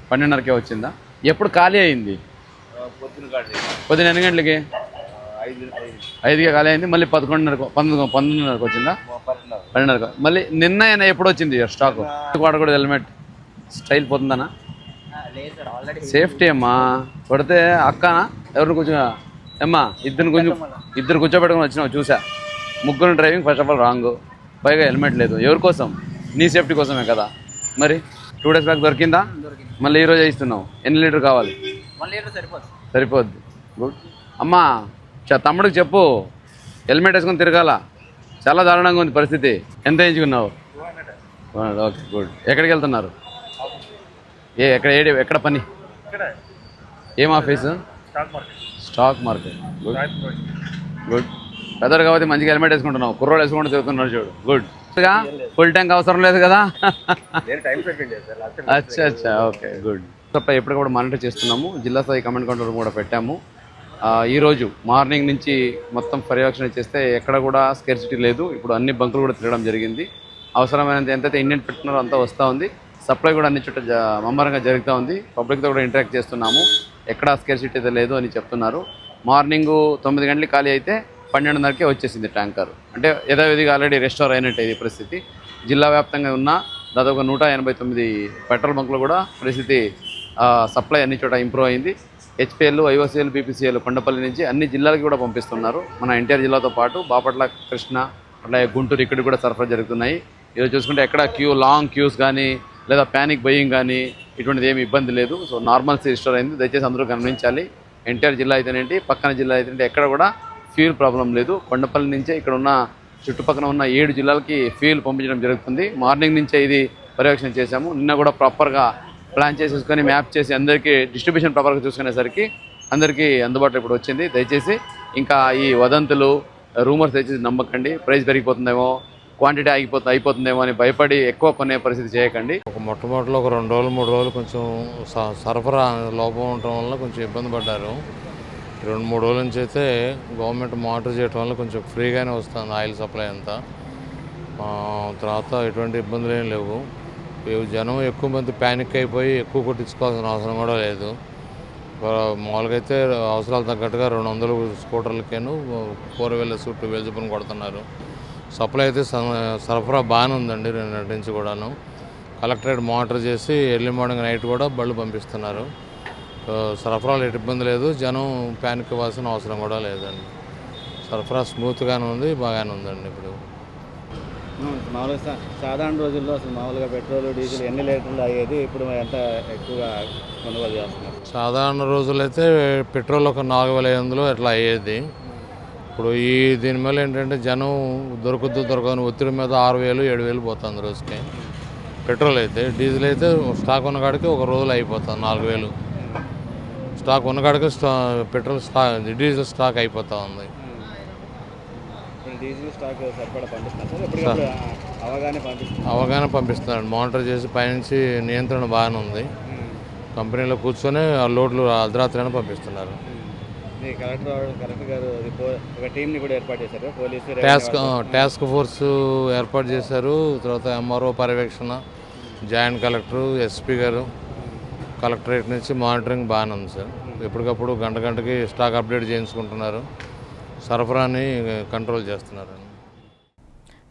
[SPEAKER 9] 12:30కే వచ్చిందా? ఎప్పుడు ఖాళీ అయింది? పొద్దున ఎన్ని గంటలకి? 5కే ఖాళీ అయింది. మళ్ళీ 11:30కి వచ్చిందా? 12:30. మళ్ళీ నిన్న ఎప్పుడు వచ్చింది స్టాక్? వాడకూడదు హెల్మెట్, స్టైల్ పోతుందనా? సేఫ్టీ అమ్మా. కొడితే అక్కనా ఎవరిని కూర్చో అమ్మా, ఇద్దరు కూర్చోబెట్టుకుని వచ్చినావు చూసా. ముగ్గురు driving first of all wrong, పైగా హెల్మెట్ లేదు. ఎవరి కోసం? నీ సేఫ్టీ కోసమే కదా. మరి 2 డేస్ బ్యాక్ దొరికిందా? మళ్ళీ ఈరోజు ఇస్తున్నావు. ఎన్ని లీటర్ కావాలి?
[SPEAKER 10] 1 లీటర్
[SPEAKER 9] సరిపోద్ది. గుడ్ అమ్మా. తమ్ముడికి చెప్పు హెల్మెట్ వేసుకొని తిరగాల. చాలా దారుణంగా ఉంది పరిస్థితి. ఎంత ఎంచుకున్నావు? Okay, good. ఎక్కడికి వెళ్తున్నారు? ఎక్కడ పని? ఏం ఆఫీసు? Stock market. గుడ్. పెద్దరు కాబట్టి మంచిగా హెల్మెట్ వేసుకుంటున్నావు. కుర్రోడు వేసుకుంటూ తిరుగుతున్నారు చూడు. గుడ్. ఫుల్ ట్యాంక్ అవసరం లేదు కదా? అచ్చా, ఓకే, గుడ్. ఎప్పటికప్పుడు మానిటర్ చేస్తున్నాము. జిల్లా స్థాయి కమాండ్ కంట్రోల్ కూడా పెట్టాము. ఈరోజు మార్నింగ్ నుంచి మొత్తం పర్యవేక్షణ చేస్తే ఎక్కడ కూడా స్కేర్సిటీ లేదు. ఇప్పుడు అన్ని బంకులు కూడా తిరగడం జరిగింది. అవసరమైనంత ఎంతైతే ఇండియన్ పెట్టుకున్నారో అంతా వస్తూ ఉంది. సప్లై కూడా అన్ని చోట్ల ముమ్మరంగా జరుగుతూ ఉంది. పబ్లిక్తో కూడా ఇంటరాక్ట్ చేస్తున్నాము. ఎక్కడ స్కేర్సిటీ అయితే లేదు అని చెప్తున్నారు. మార్నింగ్ 9 గంటలకి ఖాళీ అయితే 12:30కే వచ్చేసింది ట్యాంకర్. అంటే యథావిధిగా ఆల్రెడీ రెస్టోర్ అయినట్టు ఇది పరిస్థితి. జిల్లా వ్యాప్తంగా ఉన్న దాదాపు 189 పెట్రోల్ బంకులు కూడా పరిస్థితి సప్లై అన్ని చోట ఇంప్రూవ్ అయింది. హెచ్పిఎల్, ఐఓసిఎల్, బీపీసీఎల్ కొండపల్లి నుంచి అన్ని జిల్లాలకి కూడా పంపిస్తున్నారు. మన ఎన్టీఆర్ జిల్లాతో పాటు బాపట్ల, కృష్ణ, అట్లాగే గుంటూరు ఇక్కడ కూడా సరఫరా జరుగుతున్నాయి. ఈరోజు చూసుకుంటే ఎక్కడ లాంగ్ క్యూస్ కానీ లేదా ప్యానిక్ బయింగ్ కానీ ఇటువంటిది ఏమి ఇబ్బంది లేదు. సో నార్మల్సీ రిస్టోర్ అయింది. దయచేసి అందరూ గమనించాలి. ఎన్టీఆర్ జిల్లా అయితేనేంటి, పక్కన జిల్లా అయితేనేంటి ఎక్కడ కూడా ఫ్యూల్ ప్రాబ్లం లేదు. కొండపల్లి నుంచే ఇక్కడ ఉన్న చుట్టుపక్కల ఉన్న 7 జిల్లాలకి ఫ్యూల్ పంపించడం జరుగుతుంది. మార్నింగ్ నుంచే ఇది పర్యవేక్షణ చేశాము. నిన్న కూడా ప్రాపర్గా ప్లాన్ చేసేసుకొని మ్యాప్ చేసి అందరికీ డిస్ట్రిబ్యూషన్ ప్రాపర్గా చూసుకునేసరికి అందరికీ అందుబాటులో ఇప్పుడు వచ్చింది. దయచేసి ఇంకా ఈ వదంతులు రూమర్స్ దయచేసి నమ్మకండి. ప్రైస్ పెరిగిపోతుందేమో, క్వాంటిటీ అయిపోతుందేమో అని భయపడి ఎక్కువ కొనే పరిస్థితి చేయకండి.
[SPEAKER 10] మొట్టమొదటిలో ఒక 2 రోజులు 3 రోజులు కొంచెం సరఫరా లోపం ఉండటం వల్ల కొంచెం ఇబ్బంది పడ్డారు. 2-3 రోజుల నుంచి అయితే గవర్నమెంట్ మానిటర్ చేయడం వల్ల కొంచెం ఫ్రీగానే వస్తుంది ఆయిల్ సప్లై అంతా. తర్వాత ఎటువంటి ఇబ్బందులు ఏం లేవు. జనం ఎక్కువ మంది ప్యానిక్ అయిపోయి ఎక్కువ కొట్టించుకోవాల్సిన అవసరం కూడా లేదు. మామూలుగా అయితే అవసరాలు తగ్గట్టుగా 200 స్కూటర్లకేను 4 వీలర్స్ 2 వీలర్స్ చొప్పున కొడుతున్నారు. సప్లై అయితే సరఫరా బాగానే ఉందండి. 2 నుంచి కూడాను కలెక్టరేట్ మానిటర్ చేసి ఎర్లీ మార్నింగ్ నైట్ కూడా బళ్ళు పంపిస్తున్నారు. సరఫరాలు ఎటు ఇబ్బంది లేదు. జనం ప్యానిక్ ఇవ్వాల్సిన అవసరం కూడా లేదండి. సరఫరా స్మూత్గానే ఉంది, బాగానే ఉందండి. ఇప్పుడు
[SPEAKER 11] మామూలుగా సాధారణ రోజుల్లో అసలు మామూలుగా పెట్రోల్ డీజిల్ ఎన్ని లీటర్లు అయ్యేది, ఇప్పుడు ఎంత ఎక్కువగా కొనుగోలు చేస్తున్నారు?
[SPEAKER 10] సాధారణ రోజులైతే పెట్రోల్ ఒక 4500 అట్లా అయ్యేది. ఇప్పుడు దీని మీద ఏంటంటే జనం దొరకని ఒత్తిడి మీద 6000 7000 పోతుంది రోజుకి పెట్రోల్ అయితే. డీజిల్ అయితే స్టాక్ ఉన్న కాడికి ఒక రోజులో అయిపోతుంది 4000. స్టాక్ ఉన్న కాడికి పెట్రోల్ డీజిల్ స్టాక్ అయిపోతూ ఉంది.
[SPEAKER 11] డీజిల్ స్టాక్ సరిపడా పంపిస్తున్నారు, అవగానే
[SPEAKER 10] పంపిస్తున్నాడు. మానిటర్ చేసి పైనుంచి నియంత్రణ బాగానే ఉంది. కంపెనీలో కూర్చొని ఆ లోడ్లు అర్ధరాత్రైనా పంపిస్తున్నారు.
[SPEAKER 11] కలెక్టర్ గారు ఒక టీంని కూడా ఏర్పాటు చేశారు. పోలీసు
[SPEAKER 10] టాస్క్ ఫోర్స్ ఏర్పాటు చేశారు. తర్వాత ఎంఆర్ఓ పర్యవేక్షణ, జాయింట్ కలెక్టరు, ఎస్పీ గారు, కలెక్టరేట్ నుంచి మానిటరింగ్ బాగానే ఉంది సార్. ఎప్పటికప్పుడు గంటకి స్టాక్ అప్డేట్ చేయించుకుంటున్నారు. సరఫరాని కంట్రోల్ చేస్తున్నారు.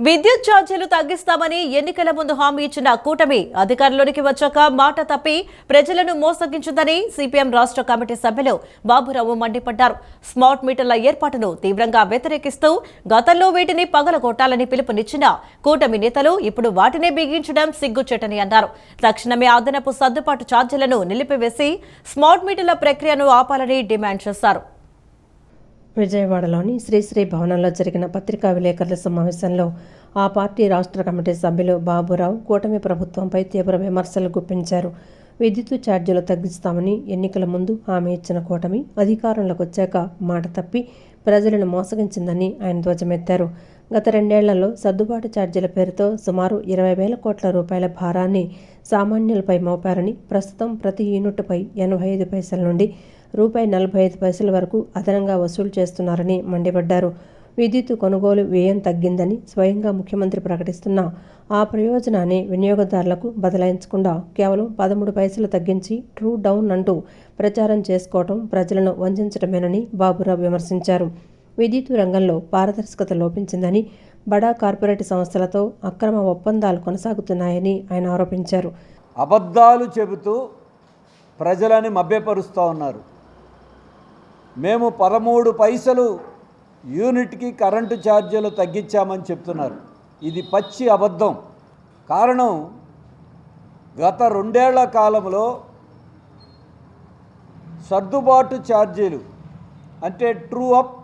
[SPEAKER 1] విద్యుత్ ఛార్జీలు తగ్గిస్తామని ఎన్నికల ముందు హామీ ఇచ్చిన కూటమి అధికారంలోకి వచ్చాక మాట తప్పి ప్రజలను మోసగించిందని సిపిఎం రాష్ట్ర కమిటీ సభ్యులు బాబురావు మండిపడ్డారు. స్మార్ట్ మీటర్ల ఏర్పాటును తీవ్రంగా వ్యతిరేకిస్తూ గతంలో వీటిని పగలగొట్టాలని పిలుపునిచ్చిన కూటమి నేతలు ఇప్పుడు వాటినే బిగించడం సిగ్గుచేటని అన్నారు. తక్షణమే అదనపు సర్దుబాటు ఛార్జీలను నిలిపివేసి స్మార్ట్ మీటర్ల ప్రక్రియను ఆపాలని డిమాండ్ చేశారు.
[SPEAKER 2] విజయవాడలోని శ్రీశ్రీ భవనంలో జరిగిన పత్రికా విలేకరుల సమావేశంలో ఆ పార్టీ రాష్ట్ర కమిటీ సభ్యులు బాబురావు కూటమి ప్రభుత్వంపై తీవ్ర విమర్శలు గుప్పించారు. విద్యుత్ ఛార్జీలు తగ్గిస్తామని ఎన్నికల ముందు హామీ ఇచ్చిన కూటమి అధికారంలోకి వచ్చాక మాట తప్పి ప్రజలను మోసగించిందని ఆయన ధ్వజమెత్తారు. గత 2 ఏళ్లలో సర్దుబాటు ఛార్జీల పేరుతో సుమారు 20,000 కోట్ల రూపాయల భారాన్ని సామాన్యులపై మోపారని, ప్రస్తుతం ప్రతి యూనిట్పై 85 పైసల నుండి ₹45 వరకు అదనంగా వసూలు చేస్తున్నారని మండిపడ్డారు. విద్యుత్ కొనుగోలు వ్యయం తగ్గిందని స్వయంగా ముఖ్యమంత్రి ప్రకటిస్తున్న ఆ ప్రయోజనాన్ని వినియోగదారులకు బదలాయించకుండా కేవలం 13 పైసలు తగ్గించి ట్రూ డౌన్ అంటూ ప్రచారం చేసుకోవడం ప్రజలను వంచడమేనని బాబురావు విమర్శించారు. విద్యుత్ రంగంలో పారదర్శకత లోపించిందని, బడా కార్పొరేట్ సంస్థలతో అక్రమ ఒప్పందాలు కొనసాగుతున్నాయని ఆయన ఆరోపించారు.
[SPEAKER 12] అబద్ధాలు చెబుతూ ప్రజలని మభ్యపరుస్తూ ఉన్నారు. మేము 13 పైసలు యూనిట్కి కరెంటు ఛార్జీలు తగ్గించామని చెప్తున్నారు. ఇది పచ్చి అబద్ధం. కారణం, గత 2 ఏళ్ల కాలంలో సర్దుబాటు ఛార్జీలు అంటే true up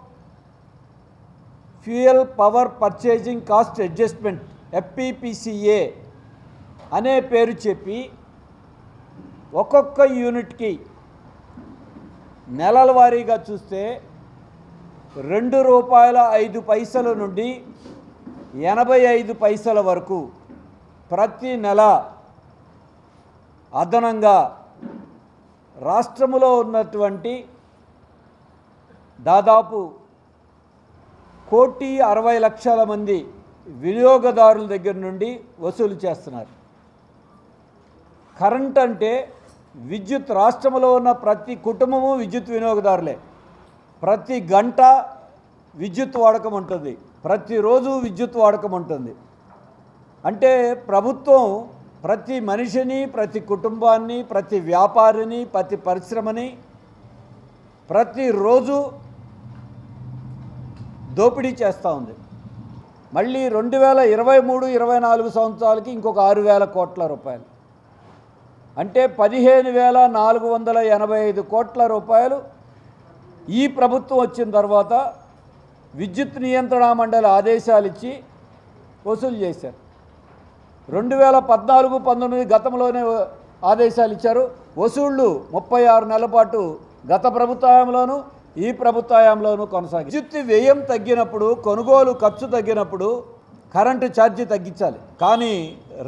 [SPEAKER 12] fuel power purchasing cost adjustment FPPCA అనే పేరు చెప్పి ఒక్కొక్క యూనిట్కి నెలల వారీగా చూస్తే ₹2.05 నుండి 85 పైసల వరకు ప్రతి నెల అదనంగా రాష్ట్రంలో ఉన్నటువంటి దాదాపు 1,60,00,000 మంది వినియోగదారుల దగ్గర నుండి వసూలు చేస్తున్నారు. కరెంట్ అంటే విద్యుత్, రాష్ట్రంలో ఉన్న ప్రతి కుటుంబము విద్యుత్ వినియోగదారులే. ప్రతి గంట విద్యుత్ వాడకం ఉంటుంది, ప్రతిరోజు విద్యుత్ వాడకం ఉంటుంది. అంటే ప్రభుత్వం ప్రతి మనిషిని, ప్రతి కుటుంబాన్ని, ప్రతి వ్యాపారిని, ప్రతి పరిశ్రమని ప్రతిరోజు దోపిడీ చేస్తూ ఉంది. మళ్ళీ 2023-24 సంవత్సరాలకి ఇంకొక 6,000 కోట్ల రూపాయలు, అంటే 15,485 కోట్ల రూపాయలు ఈ ప్రభుత్వం వచ్చిన తర్వాత విద్యుత్ నియంత్రణ మండలి ఆదేశాలు ఇచ్చి వసూలు చేశారు. 2014-19 గతంలోనే ఆదేశాలు ఇచ్చారు. వసూళ్లు 36 నెలల పాటు గత ప్రభుత్వంలోనూ ఈ ప్రభుత్వంలోనూ కొనసాగి. విద్యుత్ వ్యయం తగ్గినప్పుడు, కొనుగోలు ఖర్చు తగ్గినప్పుడు కరెంటు ఛార్జీ తగ్గించాలి. కానీ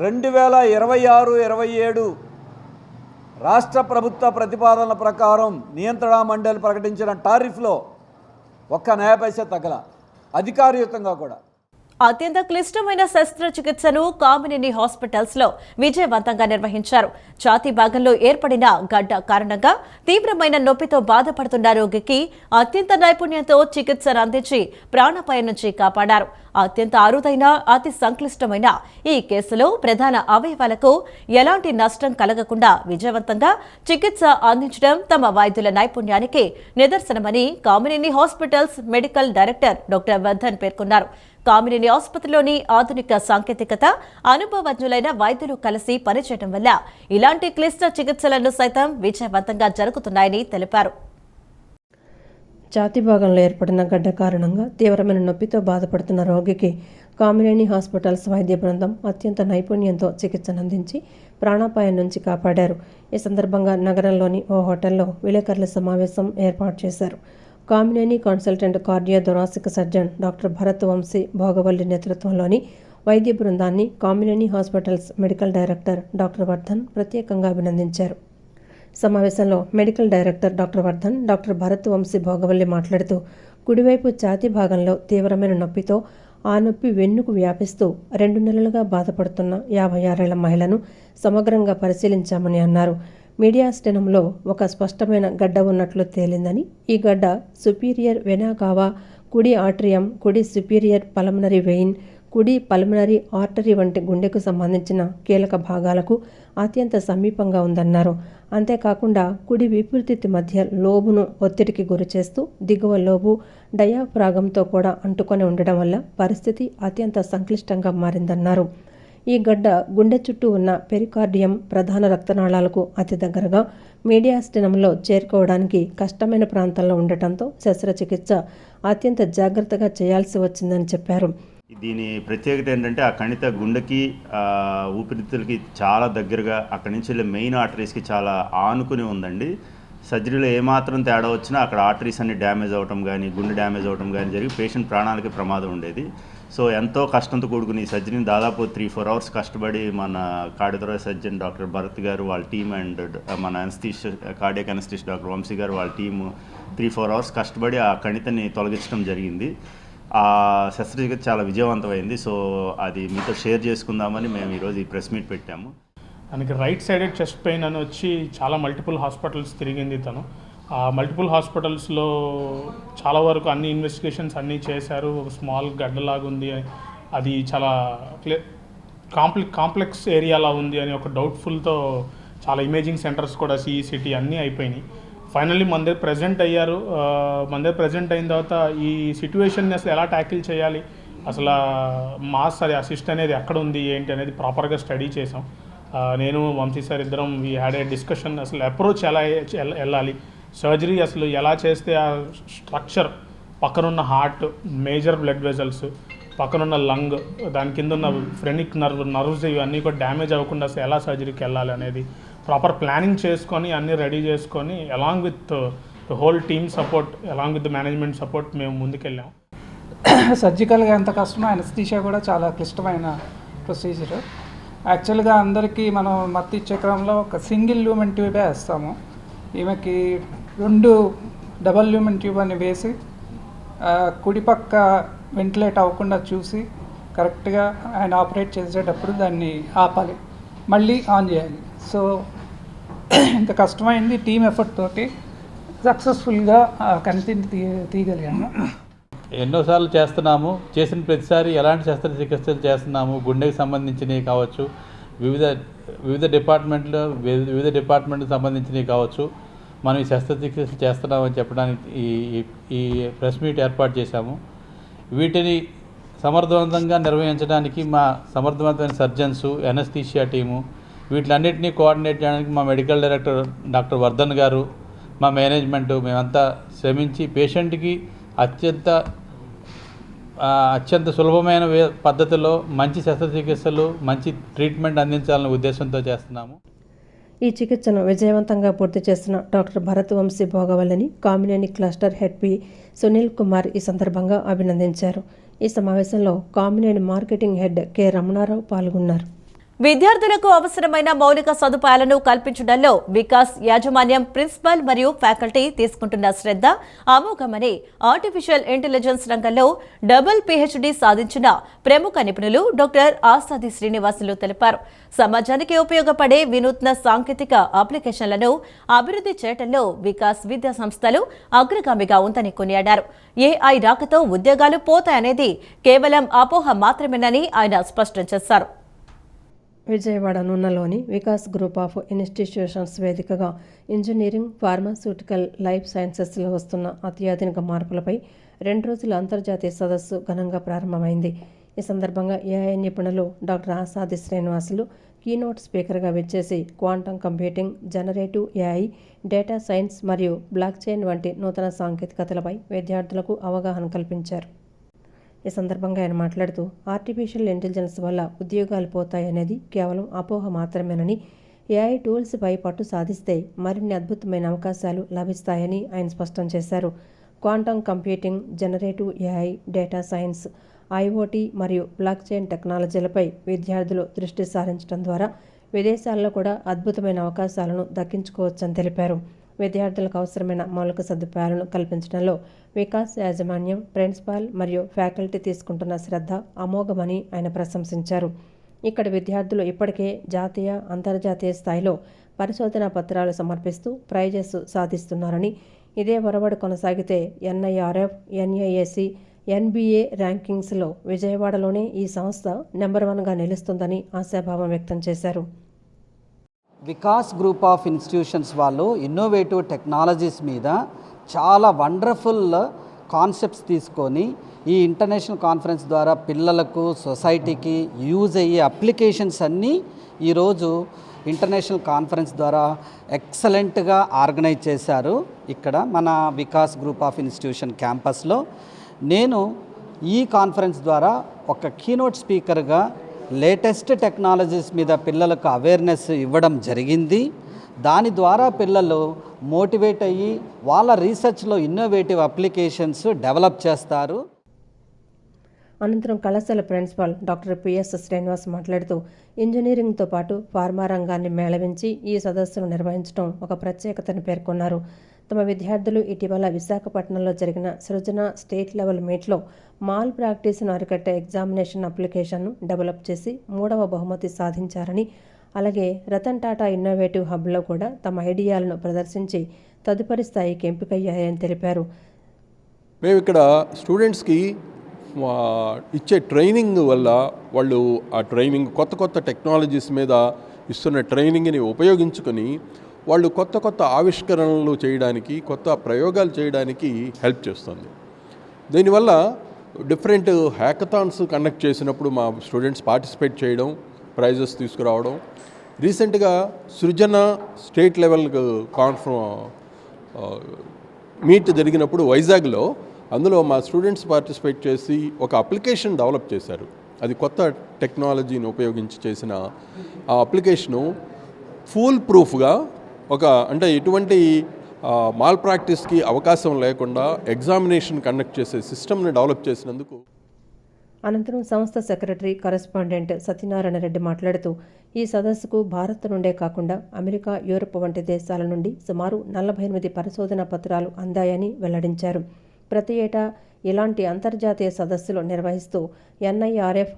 [SPEAKER 12] 2026-27 రాష్ట్ర ప్రభుత్వ ప్రతిపాదనల ప్రకారం నియంత్రణ మండలి ప్రకటించిన టారిఫ్లో ఒక్క నయా పైసా తగ్గల, అధికారయుతంగా కూడా.
[SPEAKER 1] అత్యంత క్లిష్టమైన శస్త్రచికిత్సను కామినేని హాస్పిటల్స్ లో విజయవంతంగా నిర్వహించారు. ఛాతీ భాగంలో ఏర్పడిన గడ్డ కారణంగా తీవ్రమైన నొప్పితో బాధపడుతున్న రోగికి అత్యంత నైపుణ్యంతో చికిత్సను అందించి ప్రాణాపాయం నుంచి కాపాడారు. అత్యంత అరుదైన, అతి సంక్లిష్టమైన ఈ కేసులో ప్రధాన అవయవాలకు ఎలాంటి నష్టం కలగకుండా విజయవంతంగా చికిత్స అందించడం తమ వైద్యుల నైపుణ్యానికి నిదర్శనమని Kamineni hospitals medical director doctor Vardhan పేర్కొన్నారు. కామినేని ఆసుపత్రిలోని ఆధునిక సాంకేతికత, అనుభవజ్ఞులైన వైద్యులు కలిసి పనిచేయడం వల్ల ఇలాంటి క్లిష్ట చికిత్సలను సైతం విజయవంతంగా జరుగుతున్నాయని తెలిపారు.
[SPEAKER 2] ఛాతీ భాగంలో ఏర్పడిన గడ్డ కారణంగా తీవ్రమైన నొప్పితో బాధపడుతున్న రోగికి కామినేని హాస్పిటల్స్ వైద్య బృందం అత్యంత నైపుణ్యంతో చికిత్సను అందించి ప్రాణాపాయం నుంచి కాపాడారు. ఈ సందర్భంగా నగరంలోని ఓ హోటల్లో విలేకరుల సమావేశం ఏర్పాటు చేశారు. Kamineni consultant cardio thoracic surgeon doctor Bharath Vamsi Bhogavalli నేతృత్వంలోని వైద్య బృందాన్ని Kamineni hospitals medical director doctor Vardhan ప్రత్యేకంగా అభినందించారు. సమావేశంలో medical director doctor Vardhan, doctor Bharath Vamsi Bhogavalli మాట్లాడుతూ కుడివైపు ఛాతీ భాగంలో తీవ్రమైన నొప్పితో ఆ నొప్పి వెన్నుకు వ్యాపిస్తూ 2 నెలలుగా బాధపడుతున్న 56 ఏళ్ల మహిళను సమగ్రంగా పరిశీలించామని అన్నారు. మీడియా స్టెనంలో ఒక స్పష్టమైన గడ్డ ఉన్నట్లు తేలిందని, ఈ గడ్డ సుపీరియర్ వెనా కావా, కుడి ఆట్రియం, కుడి సుపీరియర్ పల్మనరీ వెయిన్, కుడి పల్మనరీ ఆర్టరీ వంటి గుండెకు సంబంధించిన కీలక భాగాలకు అత్యంత సమీపంగా ఉందన్నారు. అంతేకాకుండా కుడి విపృతి మధ్య లోబును ఒత్తిడికి గురిచేస్తూ దిగువ లోబు డయాఫ్రాగంతో కూడా అంటుకొని ఉండడం వల్ల పరిస్థితి అత్యంత సంక్లిష్టంగా మారిందన్నారు. ఈ గడ్డ గుండె చుట్టూ ఉన్న పెరికార్డియం, ప్రధాన రక్తనాళాలకు అతి దగ్గరగా మీడియాస్టినంలో చేరుకోవడానికి కష్టమైన ప్రాంతంలో ఉండటంతో శస్త్రచికిత్స అత్యంత జాగ్రత్తగా చేయాల్సి వచ్చిందని చెప్పారు.
[SPEAKER 13] దీని ప్రత్యేకత ఏంటంటే ఆ కణిత గుండెకి, ఊపిరితిత్తులకి చాలా దగ్గరగా, అక్కడి నుంచి వెళ్ళే మెయిన్ ఆర్టరీస్కి చాలా ఆనుకుని ఉందండి. సర్జరీలో ఏమాత్రం తేడా వచ్చినా అక్కడ ఆర్టరీస్ అన్ని డ్యామేజ్ అవ్వటం కానీ, గుండె డ్యామేజ్ అవ్వటం కానీ జరిగి పేషెంట్ ప్రాణాలకి ప్రమాదం ఉండేది. సో ఎంతో కష్టంతో కూడుకుని ఈ సర్జరీని దాదాపు 3-4 అవర్స్ కష్టపడి మన కార్డియోథొరాసిక్ సర్జన్ డాక్టర్ భరత్ గారు వాళ్ళ టీమ్ అండ్ మన కార్డియాక్ అనస్థిషిస్ట్ డాక్టర్ వంశీ గారు వాళ్ళ టీము 3-4 అవర్స్ కష్టపడి ఆ కణితని తొలగించడం జరిగింది. ఆ శస్త్రచికిత్స చాలా విజయవంతమైంది. సో అది మీతో షేర్ చేసుకుందామని మేము ఈరోజు ఈ ప్రెస్ మీట్ పెట్టాము.
[SPEAKER 14] తనకి రైట్ సైడెడ్ చెస్ట్ పెయిన్ అని వచ్చి చాలా మల్టిపుల్ హాస్పిటల్స్ తిరిగింది. తను ఆ మల్టిపుల్ హాస్పిటల్స్లో చాలా వరకు అన్ని ఇన్వెస్టిగేషన్స్ అన్నీ చేశారు. ఒక స్మాల్ గడ్డలాగా ఉంది, అది చాలా కాంప్లెక్స్ ఏరియాలా ఉంది అని ఒక డౌట్ఫుల్తో చాలా ఇమేజింగ్ సెంటర్స్ కూడా సిఈసిటీ అన్నీ అయిపోయినాయి. ఫైనల్లీ మన దగ్గర ప్రజెంట్ అయ్యారు. మన దగ్గర ప్రజెంట్ అయిన తర్వాత ఈ సిట్యువేషన్ని అసలు ఎలా ట్యాకిల్ చేయాలి, అసలు మాస్ అది అసిస్ట్ అనేది ఎక్కడ ఉంది ఏంటి అనేది ప్రాపర్గా స్టడీ చేసాం. నేను వంశీ సార్ ఇద్దరం వీ హ్యాడ్ ఏ డిస్కషన్. అసలు అప్రోచ్ ఎలా వెళ్ళాలి, సర్జరీ అసలు ఎలా చేస్తే ఆ స్ట్రక్చర్ పక్కనున్న హార్ట్, మేజర్ బ్లడ్ వెజల్స్, పక్కనున్న లంగ్, దాని కింద ఉన్న ఫ్రెనిక్ నర్వ్స్ ఇవన్నీ కూడా డ్యామేజ్ అవ్వకుండా అసలు ఎలా సర్జరీకి వెళ్ళాలి అనేది ప్రాపర్ ప్లానింగ్ చేసుకొని అన్నీ రెడీ చేసుకొని along with the whole team support, along with the management support మేము ముందుకెళ్ళాం.
[SPEAKER 15] సర్జికల్గా ఎంత కష్టమో అనస్థీషియా కూడా చాలా క్లిష్టమైన ప్రొసీజర్. యాక్చువల్గా అందరికీ మనం మత్తి చక్రంలో ఒక సింగిల్ ల్యూమెన్ ట్యూబే వేస్తాము. ఈమెకి 2 డబల్ ల్యూమెన్ ట్యూబ్ అని వేసి కుడిపక్క వెంటిలేట్ అవ్వకుండా చూసి కరెక్ట్గా ఆయన ఆపరేట్ చేసేటప్పుడు దాన్ని ఆపాలి, మళ్ళీ ఆన్ చేయాలి. సో ఇంత కష్టమైంది. టీమ్ ఎఫర్ట్ తోటి సక్సెస్ఫుల్గా కనితిని తీయగలిగాము.
[SPEAKER 16] ఎన్నోసార్లు చేస్తున్నాము. చేసిన ప్రతిసారి ఎలాంటి శస్త్రచికిత్సలు చేస్తున్నాము, గుండెకి సంబంధించినవి కావచ్చు, వివిధ డిపార్ట్మెంట్కి సంబంధించినవి కావచ్చు, మనం ఈ శస్త్రచికిత్స చేస్తున్నామని చెప్పడానికి ఈ ప్రెస్ మీట్ ఏర్పాటు చేశాము. వీటిని సమర్థవంతంగా నిర్వహించడానికి మా సమర్థవంతమైన సర్జన్సు, ఎనస్థీషియా టీము, వీటిలన్నింటినీ కోఆర్డినేట్ చేయడానికి మా మెడికల్ డైరెక్టర్ డాక్టర్ వర్ధన్ గారు, మా మేనేజ్మెంటు మేమంతా శ్రమించి పేషెంట్కి అత్యంత సులభమైన పద్ధతిలో మంచి శస్త్రచికిత్సలు, మంచి ట్రీట్మెంట్ అందించాలనే ఉద్దేశంతో చేస్తున్నాము.
[SPEAKER 2] ఈ చికిత్సను విజయవంతంగా పూర్తి చేస్తున్న doctor Bharath Vamsi భోగవల్లిని Kamineni cluster head P Sunil Kumar ఈ సందర్భంగా అభినందించారు. ఈ సమావేశంలో Kamineni marketing head K Ramanarao పాల్గొన్నారు.
[SPEAKER 1] విద్యార్థులకు అవసరమైన మౌలిక సదుపాయాలను కల్పించడంలో వికాస్ యాజమాన్యం, ప్రిన్సిపల్ మరియు ఫ్యాకల్టీ తీసుకుంటున్న శ్రద్ధ అమోఘమని ఆర్టిఫిషియల్ ఇంటెలిజెన్స్ రంగంలో డబుల్ PhD సాధించిన ప్రముఖ నిపుణులు డాక్టర్ ఆసాది శ్రీనివాసులు తెలిపారు. సమాజానికి ఉపయోగపడే వినూత్న సాంకేతిక అప్లికేషన్లను అభివృద్ధి చేయడంలో వికాస్ విద్యా సంస్థలు అగ్రగామిగా ఉందని కొనియాడారు. AI రాకతో ఉద్యోగాలు పోతాయనేది కేవలం అపోహ మాత్రమేనని ఆయన స్పష్టం చేశారు.
[SPEAKER 2] విజయవాడ నున్నలోని వికాస్ గ్రూప్ ఆఫ్ ఇన్స్టిట్యూషన్స్ వేదికగా ఇంజనీరింగ్, ఫార్మాస్యూటికల్, లైఫ్ సైన్సెస్లో వస్తున్న అత్యాధునిక మార్పులపై 2 రోజుల అంతర్జాతీయ సదస్సు ఘనంగా ప్రారంభమైంది. ఈ సందర్భంగా AI నిపుణులు డాక్టర్ ఆసాది శ్రీనివాసులు కీనోట్ స్పీకర్గా విచ్చేసి quantum computing, generative AI, data science మరియు బ్లాక్ చైన్ వంటి నూతన సాంకేతికతలపై విద్యార్థులకు అవగాహన కల్పించారు. ఈ సందర్భంగా ఆయన మాట్లాడుతూ ఆర్టిఫిషియల్ ఇంటెలిజెన్స్ వల్ల ఉద్యోగాలు పోతాయనేది కేవలం అపోహ మాత్రమేనని, AI టూల్స్పై పట్టు సాధిస్తే మరిన్ని అద్భుతమైన అవకాశాలు లభిస్తాయని ఆయన స్పష్టం చేశారు. Quantum computing, generative AI, data science, IoT మరియు బ్లాక్ చైన్ టెక్నాలజీలపై విద్యార్థులు దృష్టి సారించడం ద్వారా విదేశాల్లో కూడా అద్భుతమైన అవకాశాలను దక్కించుకోవచ్చని తెలిపారు. విద్యార్థులకు అవసరమైన మౌలిక సదుపాయాలను కల్పించడంలో వికాస్ యాజమాన్యం, ప్రిన్సిపాల్ మరియు ఫ్యాకల్టీ తీసుకుంటున్న శ్రద్ధ అమోఘమని ఆయన ప్రశంసించారు. ఇక్కడ విద్యార్థులు ఇప్పటికే జాతీయ, అంతర్జాతీయ స్థాయిలో పరిశోధనా పత్రాలు సమర్పిస్తూ ప్రైజెస్ సాధిస్తున్నారని, ఇదే ఒరవడి కొనసాగితే NIRF, NIAC, NBA ర్యాంకింగ్స్లో విజయవాడలోనే ఈ సంస్థ నెంబర్ 1గా నిలుస్తుందని ఆశాభావం వ్యక్తం చేశారు.
[SPEAKER 17] వికాస్ గ్రూప్ ఆఫ్ ఇన్స్టిట్యూషన్స్ వాళ్ళు ఇన్నోవేటివ్ టెక్నాలజీస్ మీద చాలా వండర్ఫుల్ కాన్సెప్ట్స్ తీసుకొని ఈ ఇంటర్నేషనల్ కాన్ఫరెన్స్ ద్వారా పిల్లలకు, సొసైటీకి యూజ్ అయ్యే అప్లికేషన్స్ అన్నీ ఈరోజు ఇంటర్నేషనల్ కాన్ఫరెన్స్ ద్వారా ఎక్సలెంట్గా ఆర్గనైజ్ చేశారు. ఇక్కడ మన వికాస్ గ్రూప్ ఆఫ్ ఇన్స్టిట్యూషన్ క్యాంపస్లో నేను ఈ కాన్ఫరెన్స్ ద్వారా ఒక కీనోట్ స్పీకర్గా లేటెస్ట్ టెక్నాలజీస్ మీద పిల్లలకు అవేర్నెస్ ఇవ్వడం జరిగింది. దాని ద్వారా పిల్లలు మోటివేట్ అయ్యి వాళ్ళ రీసెర్చ్లో ఇన్నోవేటివ్ అప్లికేషన్స్ డెవలప్ చేస్తారు.
[SPEAKER 2] అనంతరం కళాశాల ప్రిన్సిపాల్ డాక్టర్ PS శ్రీనివాస్ మాట్లాడుతూ ఇంజనీరింగ్తో పాటు ఫార్మా రంగాన్ని మేళవించి ఈ సదస్సును నిర్వహించడం ఒక ప్రత్యేకతని పేర్కొన్నారు. తమ విద్యార్థులు ఇటీవల విశాఖపట్నంలో జరిగిన సృజన స్టేట్ లెవెల్ మీట్లో మాల్ ప్రాక్టీస్ను అరికట్టే ఎగ్జామినేషన్ అప్లికేషన్ను డెవలప్ చేసి 3వ బహుమతి సాధించారని, అలాగే రతన్ టాటా ఇన్నోవేటివ్ హబ్లో కూడా తమ ఐడియాలను ప్రదర్శించి తదుపరి స్థాయికి ఎంపికయ్యాయని తెలిపారు.
[SPEAKER 18] మేము ఇక్కడ స్టూడెంట్స్కి ఇచ్చే ట్రైనింగ్ వల్ల వాళ్ళు ఆ ట్రైనింగ్ కొత్త టెక్నాలజీస్ మీద ఇస్తున్న ట్రైనింగ్ని ఉపయోగించుకొని వాళ్ళు కొత్త ఆవిష్కరణలు చేయడానికి, కొత్త ప్రయోగాలు చేయడానికి హెల్ప్ చేస్తుంది. దీనివల్ల డిఫరెంట్ హ్యాకథాన్స్ కండక్ట్ చేసినప్పుడు మా స్టూడెంట్స్ పార్టిసిపేట్ చేయడం, ప్రైజెస్ తీసుకురావడం. రీసెంట్గా సృజన స్టేట్ లెవెల్ మీట్ జరిగినప్పుడు వైజాగ్లో, అందులో మా స్టూడెంట్స్ పార్టిసిపేట్ చేసి ఒక అప్లికేషన్ డెవలప్ చేశారు. అది కొత్త టెక్నాలజీని ఉపయోగించి చేసిన ఆ అప్లికేషను ఫూల్ ప్రూఫ్గా అంటే ఎటువంటి మాల్ ప్రాక్టీస్కి అవకాశం లేకుండా ఎగ్జామినేషన్ కండక్ట్ చేసే సిస్టమ్ని డెవలప్ చేసినందుకు.
[SPEAKER 2] అనంతరం సంస్థ సెక్రటరీ కరెస్పాండెంట్ సత్యనారాయణ రెడ్డి మాట్లాడుతూ ఈ సదస్సుకు భారత్ నుండే కాకుండా అమెరికా, యూరప్ వంటి దేశాల నుండి సుమారు 48 పరిశోధనా పత్రాలు అందాయని వెల్లడించారు. ప్రతి ఏటా ఇలాంటి అంతర్జాతీయ సదస్సులు నిర్వహిస్తూ NIRF,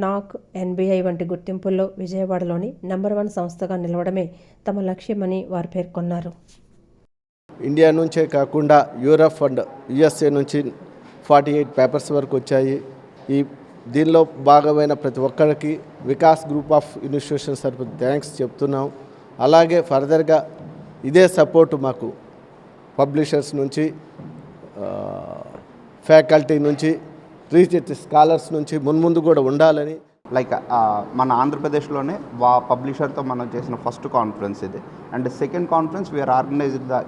[SPEAKER 2] NAAC, NBA వంటి గుర్తింపుల్లో విజయవాడలోని నెంబర్ 1 సంస్థగా నిలవడమే తమ లక్ష్యమని వారు పేర్కొన్నారు.
[SPEAKER 19] ఇండియా నుంచే కాకుండా యూరప్ అండ్ USA నుంచి 48 పేపర్స్ వరకు వచ్చాయి. దీనిలో భాగమైన ప్రతి ఒక్కరికి వికాస్ గ్రూప్ ఆఫ్ ఇన్స్టిట్యూషన్స్ తరఫు థ్యాంక్స్ చెప్తున్నాం. అలాగే ఫర్దర్గా ఇదే సపోర్టు మాకు పబ్లిషర్స్ నుంచి, ఫ్యాకల్టీ నుంచి రీసెర్చ్ స్కాలర్స్ నుంచి మున్ముందు కూడా ఉండాలని.
[SPEAKER 20] లైక్ మన ఆంధ్రప్రదేశ్లోనే పబ్లిషర్తో మనం చేసిన ఫస్ట్ కాన్ఫరెన్స్ ఇది. And second conference we organized the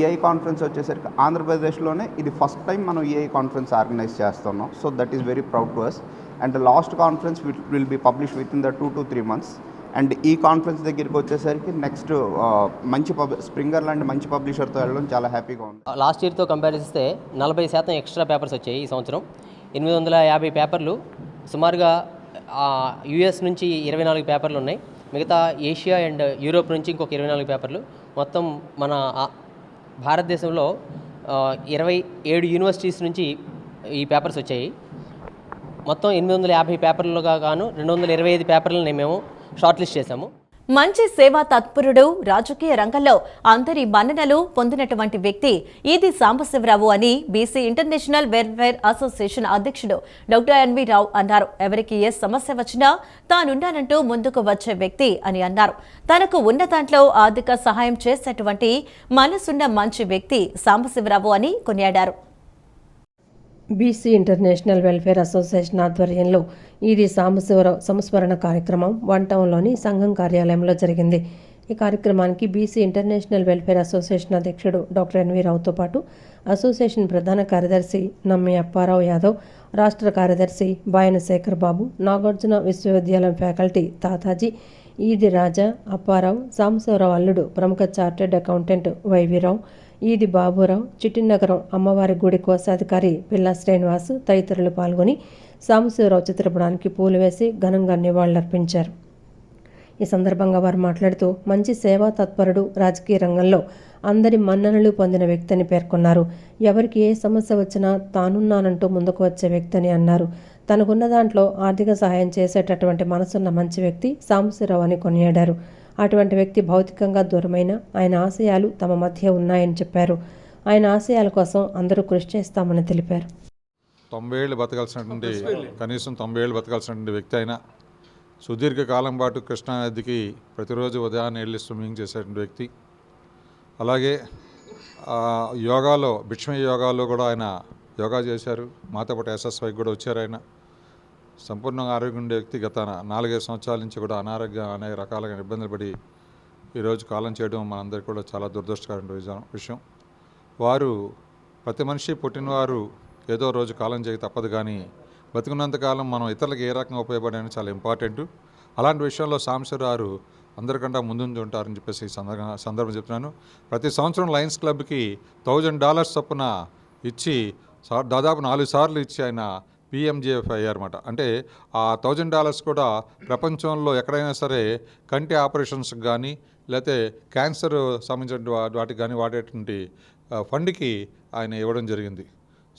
[SPEAKER 20] EI conference వచ్చేసరికి ఆంధ్రప్రదేశ్లోనే ఇది ఫస్ట్ టైం మనం ఈఐ కాన్ఫరెన్స్ ఆర్గనైజ్ చేస్తున్నాం. So that is very proud to us. And last conference will be publish within the 2 to 3 months. And ఈ conference దగ్గరికి వచ్చేసరికి next మంచి Springer లాంటి మంచి పబ్లిషర్తో వెళ్ళడం చాలా హ్యాపీగా ఉంది.
[SPEAKER 21] లాస్ట్ ఇయర్తో కంపేర్ చేస్తే 40% ఎక్స్ట్రా పేపర్స్ వచ్చాయి ఈ సంవత్సరం. 850 పేపర్లు, సుమారుగా యుఎస్ నుంచి 24 పేపర్లు ఉన్నాయి. మిగతా ఏషియా అండ్ యూరోప్ నుంచి ఇంకొక 24 పేపర్లు. మొత్తం మన భారతదేశంలో 27 యూనివర్సిటీస్ నుంచి ఈ పేపర్స్ వచ్చాయి. మొత్తం 850 పేపర్లుగా గాను 225 పేపర్లని మేము షార్ట్ లిస్ట్ చేశాము.
[SPEAKER 1] మంచి సేవా తత్పరుడు, రాజకీయ రంగంలో అందరి మన్ననలు పొందినటువంటి వ్యక్తి ఈది సాంబశివరావు అని బీసీ ఇంటర్నేషనల్ వెల్ఫేర్ అసోసియేషన్ అధ్యక్షుడు డాక్టర్ ఎన్వి రావు అన్నారు. ఎవరికి ఏ సమస్య వచ్చినా తానున్నానంటూ ముందుకు వచ్చే వ్యక్తి అని అన్నారు. తనకు ఉన్న దాంట్లో ఆర్థిక సహాయం చేసేటువంటి మనసున్న మంచి వ్యక్తి సాంబశివరావు అని కొనియాడారు.
[SPEAKER 2] బీసీ ఇంటర్నేషనల్ వెల్ఫేర్ అసోసియేషన్ ఆధ్వర్యంలో ఈది సాంబశివరావు సంస్మరణ కార్యక్రమం వన్ టౌన్లోని సంఘం కార్యాలయంలో జరిగింది. ఈ కార్యక్రమానికి బీసీ ఇంటర్నేషనల్ వెల్ఫేర్ అసోసియేషన్ అధ్యక్షుడు డాక్టర్ ఎన్వి రావుతో పాటు అసోసియేషన్ ప్రధాన కార్యదర్శి నమ్మి అప్పారావు యాదవ్, రాష్ట్ర కార్యదర్శి బాయన శేఖర్ బాబు, నాగార్జున విశ్వవిద్యాలయం ఫ్యాకల్టీ తాతాజీ, ఈది రాజా, అప్పారావు, సాంబశివరావు అల్లుడు ప్రముఖ చార్టెడ్ అకౌంటెంట్ వైవీరావు, ఈది బాబురావు, చిట్టినగరం అమ్మవారి గుడి కోశాధికారి పిల్లా శ్రీనివాస్ తదితరులు పాల్గొని సాంబశివరావు చిత్రపటానికి పూలు వేసి ఘనంగా నివాళులర్పించారు. ఈ సందర్భంగా వారు మాట్లాడుతూ మంచి సేవా తత్పరుడు, రాజకీయ రంగంలో అందరి మన్ననలు పొందిన వ్యక్తిని పేర్కొన్నారు. ఎవరికి ఏ సమస్య వచ్చినా తానున్నానంటూ ముందుకు వచ్చే వ్యక్తిని అన్నారు. తనకున్న దాంట్లో ఆర్థిక సహాయం చేసేటటువంటి మనసున్న మంచి వ్యక్తి సాంబశివరావు అని కొనియాడారు. అటువంటి వ్యక్తి భౌతికంగా దూరమైన ఆయన ఆశయాలు తమ మధ్య ఉన్నాయని చెప్పారు. ఆయన ఆశయాల కోసం అందరూ కృషి చేస్తామని తెలిపారు.
[SPEAKER 22] 90 ఏళ్ళు బతకాల్సినటువంటి కనీసం 90 ఏళ్ళు బతకాల్సినటువంటి వ్యక్తి అయినా సుదీర్ఘకాలం పాటు కృష్ణానదికి ప్రతిరోజు ఉదయాన్నే వెళ్ళి స్విమ్మింగ్ చేసేటువంటి వ్యక్తి. అలాగే యోగాలో భిక్షమయ యోగాలో కూడా ఆయన యోగా చేశారు. మాతో పాటు ఎస్ఎస్వైకి కూడా వచ్చారు. ఆయన సంపూర్ణంగా ఆరోగ్యం ఉండే వ్యక్తి. గత 4-5 సంవత్సరాల నుంచి కూడా అనారోగ్యం అనేక రకాలుగా ఇబ్బందులు పడి ఈరోజు కాలం చేయడం మనందరికీ కూడా చాలా దురదృష్టకరమైన విషయం. వారు ప్రతి మనిషి పుట్టినవారు ఏదో రోజు కాలం చేయ తప్పదు, కానీ బతికున్నంతకాలం మనం ఇతరులకు ఏ రకంగా ఉపయోగపడని చాలా ఇంపార్టెంట్. అలాంటి విషయంలో సాంబశివరావు అందరికంటే ముందుండి ఉంటారని చెప్పేసి ఈ సందర్భం చెప్తున్నాను. ప్రతి సంవత్సరం లయన్స్ క్లబ్కి $1000 చొప్పున ఇచ్చి దాదాపు 4 సార్లు ఇచ్చి ఆయన PMJF అయ్యారన్నమాట. అంటే ఆ $1000 కూడా ప్రపంచంలో ఎక్కడైనా సరే కంటి ఆపరేషన్స్కి కానీ లేకపోతే క్యాన్సర్ సంబంధించిన వాటికి కానీ వాడేటువంటి ఫండ్కి ఆయన ఇవ్వడం జరిగింది.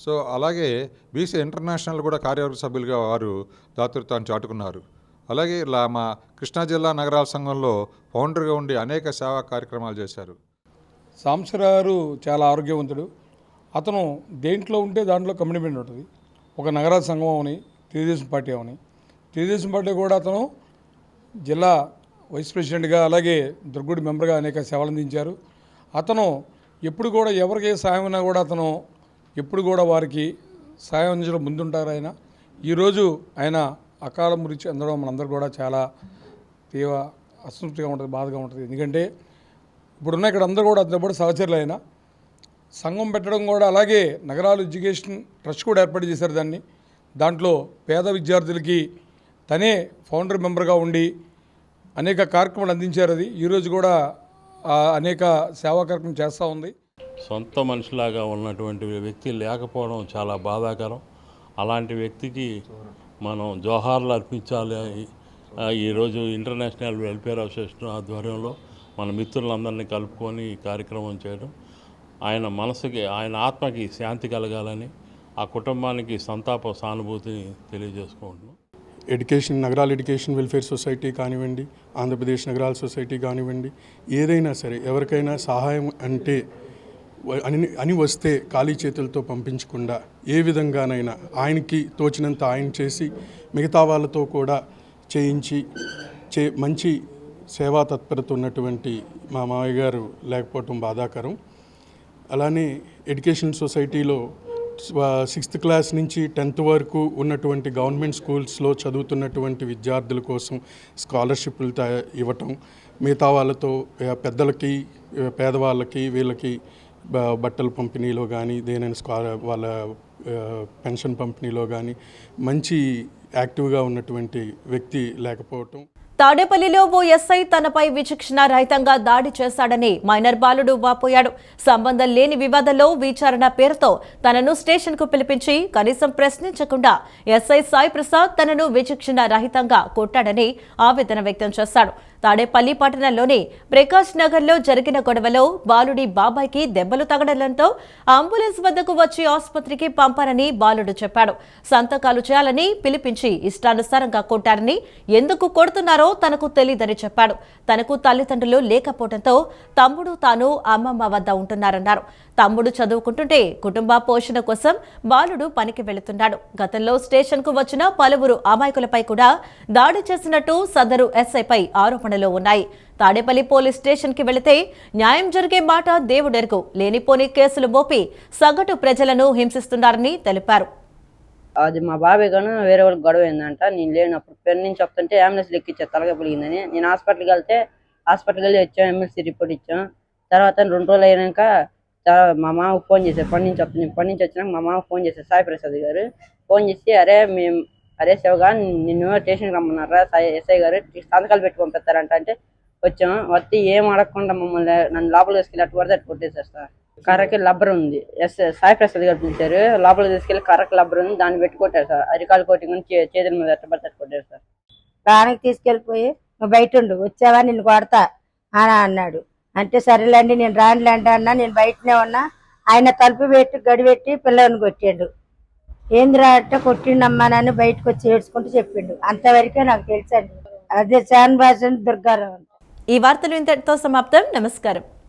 [SPEAKER 22] సో అలాగే బీసీ ఇంటర్నేషనల్ కూడా కార్యవర్గ సభ్యులుగా వారు దాతృత్వాన్ని చాటుకున్నారు. అలాగే మా కృష్ణా జిల్లా నగరాల సంఘంలో ఫౌండర్గా ఉండి అనేక సేవా కార్యక్రమాలు చేశారు.
[SPEAKER 23] సాంబశివరావు చాలా ఆరోగ్యవంతుడు. అతను దేంట్లో ఉంటే దాంట్లో కమిట్మెంట్ ఉంటుంది. ఒక నగరాల సంఘం అవని, తెలుగుదేశం పార్టీ అవని, తెలుగుదేశం పార్టీ కూడా అతను జిల్లా వైస్ ప్రెసిడెంట్గా అలాగే దుర్గుడి మెంబర్గా అనేక సేవలు అందించారు. అతను ఎప్పుడు కూడా ఎవరికి సాయం ఉన్నా కూడా అతను ఎప్పుడు కూడా వారికి సాయం అందించడం ముందుంటారు. ఆయన ఈరోజు ఆయన అకాల మృతి చెందడం మనందరూ కూడా చాలా తీవ్ర అసంతృప్తిగా ఉంటుంది, బాధగా ఉంటుంది. ఎందుకంటే ఇప్పుడున్న ఇక్కడ అందరూ కూడా అతను కూడా సహచరులు. అయినా సంఘం పెట్టడం కూడా అలాగే నగరాలు ఎడ్యుకేషన్ ట్రస్ట్ కూడా ఏర్పాటు చేశారు. దాంట్లో పేద విద్యార్థులకి తనే ఫౌండర్ మెంబర్గా ఉండి అనేక కార్యక్రమాలు అందించారు. అది ఈరోజు కూడా అనేక సేవా కార్యక్రమం చేస్తూ ఉంది.
[SPEAKER 24] సొంత మనిషిలాగా ఉన్నటువంటి వ్యక్తి లేకపోవడం చాలా బాధాకరం. అలాంటి వ్యక్తికి మనం జోహార్లు అర్పించాలి. ఈరోజు ఇంటర్నేషనల్ వెల్ఫేర్ అసోసియేషన్ ఆధ్వర్యంలో మన మిత్రులందరినీ కలుపుకొని ఈ కార్యక్రమం చేయడం, ఆయన మనసుకి, ఆయన ఆత్మకి శాంతి కలగాలని, ఆ కుటుంబానికి సంతాప సానుభూతిని తెలియజేసుకుంటున్నాం.
[SPEAKER 25] నగరాల ఎడ్యుకేషన్ వెల్ఫేర్ సొసైటీ కానివ్వండి, ఆంధ్రప్రదేశ్ నగరాల సొసైటీ కానివ్వండి, ఏదైనా సరే ఎవరికైనా సహాయం అంటే అని వస్తే ఖాళీ చేతులతో పంపించకుండా ఏ విధంగానైనా ఆయనకి తోచినంత ఆయన చేసి మిగతా వాళ్ళతో కూడా చేయించి మంచి సేవా తత్పరత ఉన్నటువంటి మా మావయ్య గారు లేకపోవటం బాధాకరం. అలానే ఎడ్యుకేషన్ సొసైటీలో 6th క్లాస్ నుంచి 10th వరకు ఉన్నటువంటి గవర్నమెంట్ స్కూల్స్లో చదువుతున్నటువంటి విద్యార్థుల కోసం స్కాలర్షిప్లు ఇవ్వటం, మిగతా వాళ్ళతో పెద్దలకి పేదవాళ్ళకి వీళ్ళకి బట్టల పంపిణీలో కానీ దేనైనా వాళ్ళ పెన్షన్ పంపిణీలో కానీ మంచి యాక్టివ్గా ఉన్నటువంటి వ్యక్తి లేకపోవటం.
[SPEAKER 1] తాడేపల్లిలో ఓ ఎస్ఐ తనపై విచక్షణ రహితంగా దాడి చేశాడని మైనర్ బాలుడు వాపోయాడు. సంబంధం లేని వివాదంలో విచారణ పేరుతో తనను స్టేషన్కు పిలిపించి కనీసం ప్రశ్నించకుండా ఎస్ఐ సాయి ప్రసాద్ తనను విచక్షణ రహితంగా కొట్టాడని ఆవేదన వ్యక్తం చేశాడు. తాడేపల్లి పట్టణంలోని ప్రకాష్ నగర్లో జరిగిన గొడవలో బాలుడి బాబాయ్కి దెబ్బలు తగలడంతో అంబులెన్స్ వద్దకు వచ్చి ఆసుపత్రికి పంపారని బాలుడు చెప్పాడు. సంతకాలు చేయాలని పిలిపించి ఇష్టానుసారంగా కొట్టారని, ఎందుకు కొడుతున్నారో తనకు తెలియదని చెప్పాడు. తనకు తల్లిదండ్రులు లేకపోవడంతో తమ్ముడు తాను అమ్మమ్మ వద్ద ఉంటున్నారన్నారు. తమ్ముడు చదువుకుంటుంటే కుటుంబ పోషణ కోసం బాలుడు పనికి వెళుతున్నాడు. గతంలో స్టేషన్కు వచ్చిన పలువురు అమాయకులపై కూడా దాడి చేసినట్టు సదరు ఎస్ఐపై ఆరోపణలు ఉన్నాయి. తాడేపల్లి పోలీస్ స్టేషన్కి వెళితే న్యాయం జరిగే మాట దేవుడెరుగు, లేనిపోని కేసులు మోపి సగటు ప్రజలను హింసిస్తున్నారని తెలిపారు.
[SPEAKER 3] అది మా బాబాయ్ గాను వేరే వాళ్ళకి గొడవ అయిందంట. నేను లేనప్పుడు పెన్ నుంచి చెప్తుంటే అంబులెన్స్ ఎక్కిచ్చా, తలగా పొలిగిందని. నేను హాస్పిటల్కి వెళ్తే హాస్పిటల్కి వెళ్ళి వచ్చాం, ఎమ్మెల్సీ రిపోర్ట్ ఇచ్చాం. తర్వాత 2 రోజులు అయినాక మా మామకు ఫోన్ చేశారు. పని నుంచి వచ్చినాక మా మామకు ఫోన్ చేశారు సాయి ప్రసాద్ గారు. ఫోన్ చేసి అరే శివగా నిన్ను స్టేషన్కి రమ్మన్నారా ఎస్ఐ గారు, సంతకాలు పెట్టి పంపిస్తారంట అంటే వచ్చాం. వచ్చి ఏం అడగకుండా నన్ను లోపలికి తీసుకెళ్ళి అటు వరకు కొట్టేశారు సార్. కర్రకి లబ్బర్ ఉంది, సాయి ప్రసాద్ గారు పిలిచారు. లోపలికి తీసుకెళ్ళి కర్రకి లబ్బర్ ఉంది, దాన్ని పెట్టి కొట్టారు సార్. అరికాలు కొట్టి చేతుల మీద ఎట్టబడితే కొట్టారు సార్.
[SPEAKER 4] ప్రాణానికి తీసుకెళ్ళిపోయి నువ్వు బయట ఉండు, వచ్చావా నిన్ను కొడతా అని అన్నాడు. అంటే సరేలేండి నేను రానులేండి అన్నా. నేను బయటనే ఉన్నా. ఆయన తలుపు పెట్టి గడిపెట్టి పిల్లని కొట్టిండు. ఏంద్రా అంటే కొట్టిండమ్మా నన్ను బయటకు వచ్చి ఏడ్చుకుంటూ చెప్పిండు. అంతవరకే నాకు తెలుసండి. అదే శాన్బాజ్ దుర్గారావు.
[SPEAKER 1] ఈ వార్తలు ఇంతటితో సమాప్తం. నమస్కారం.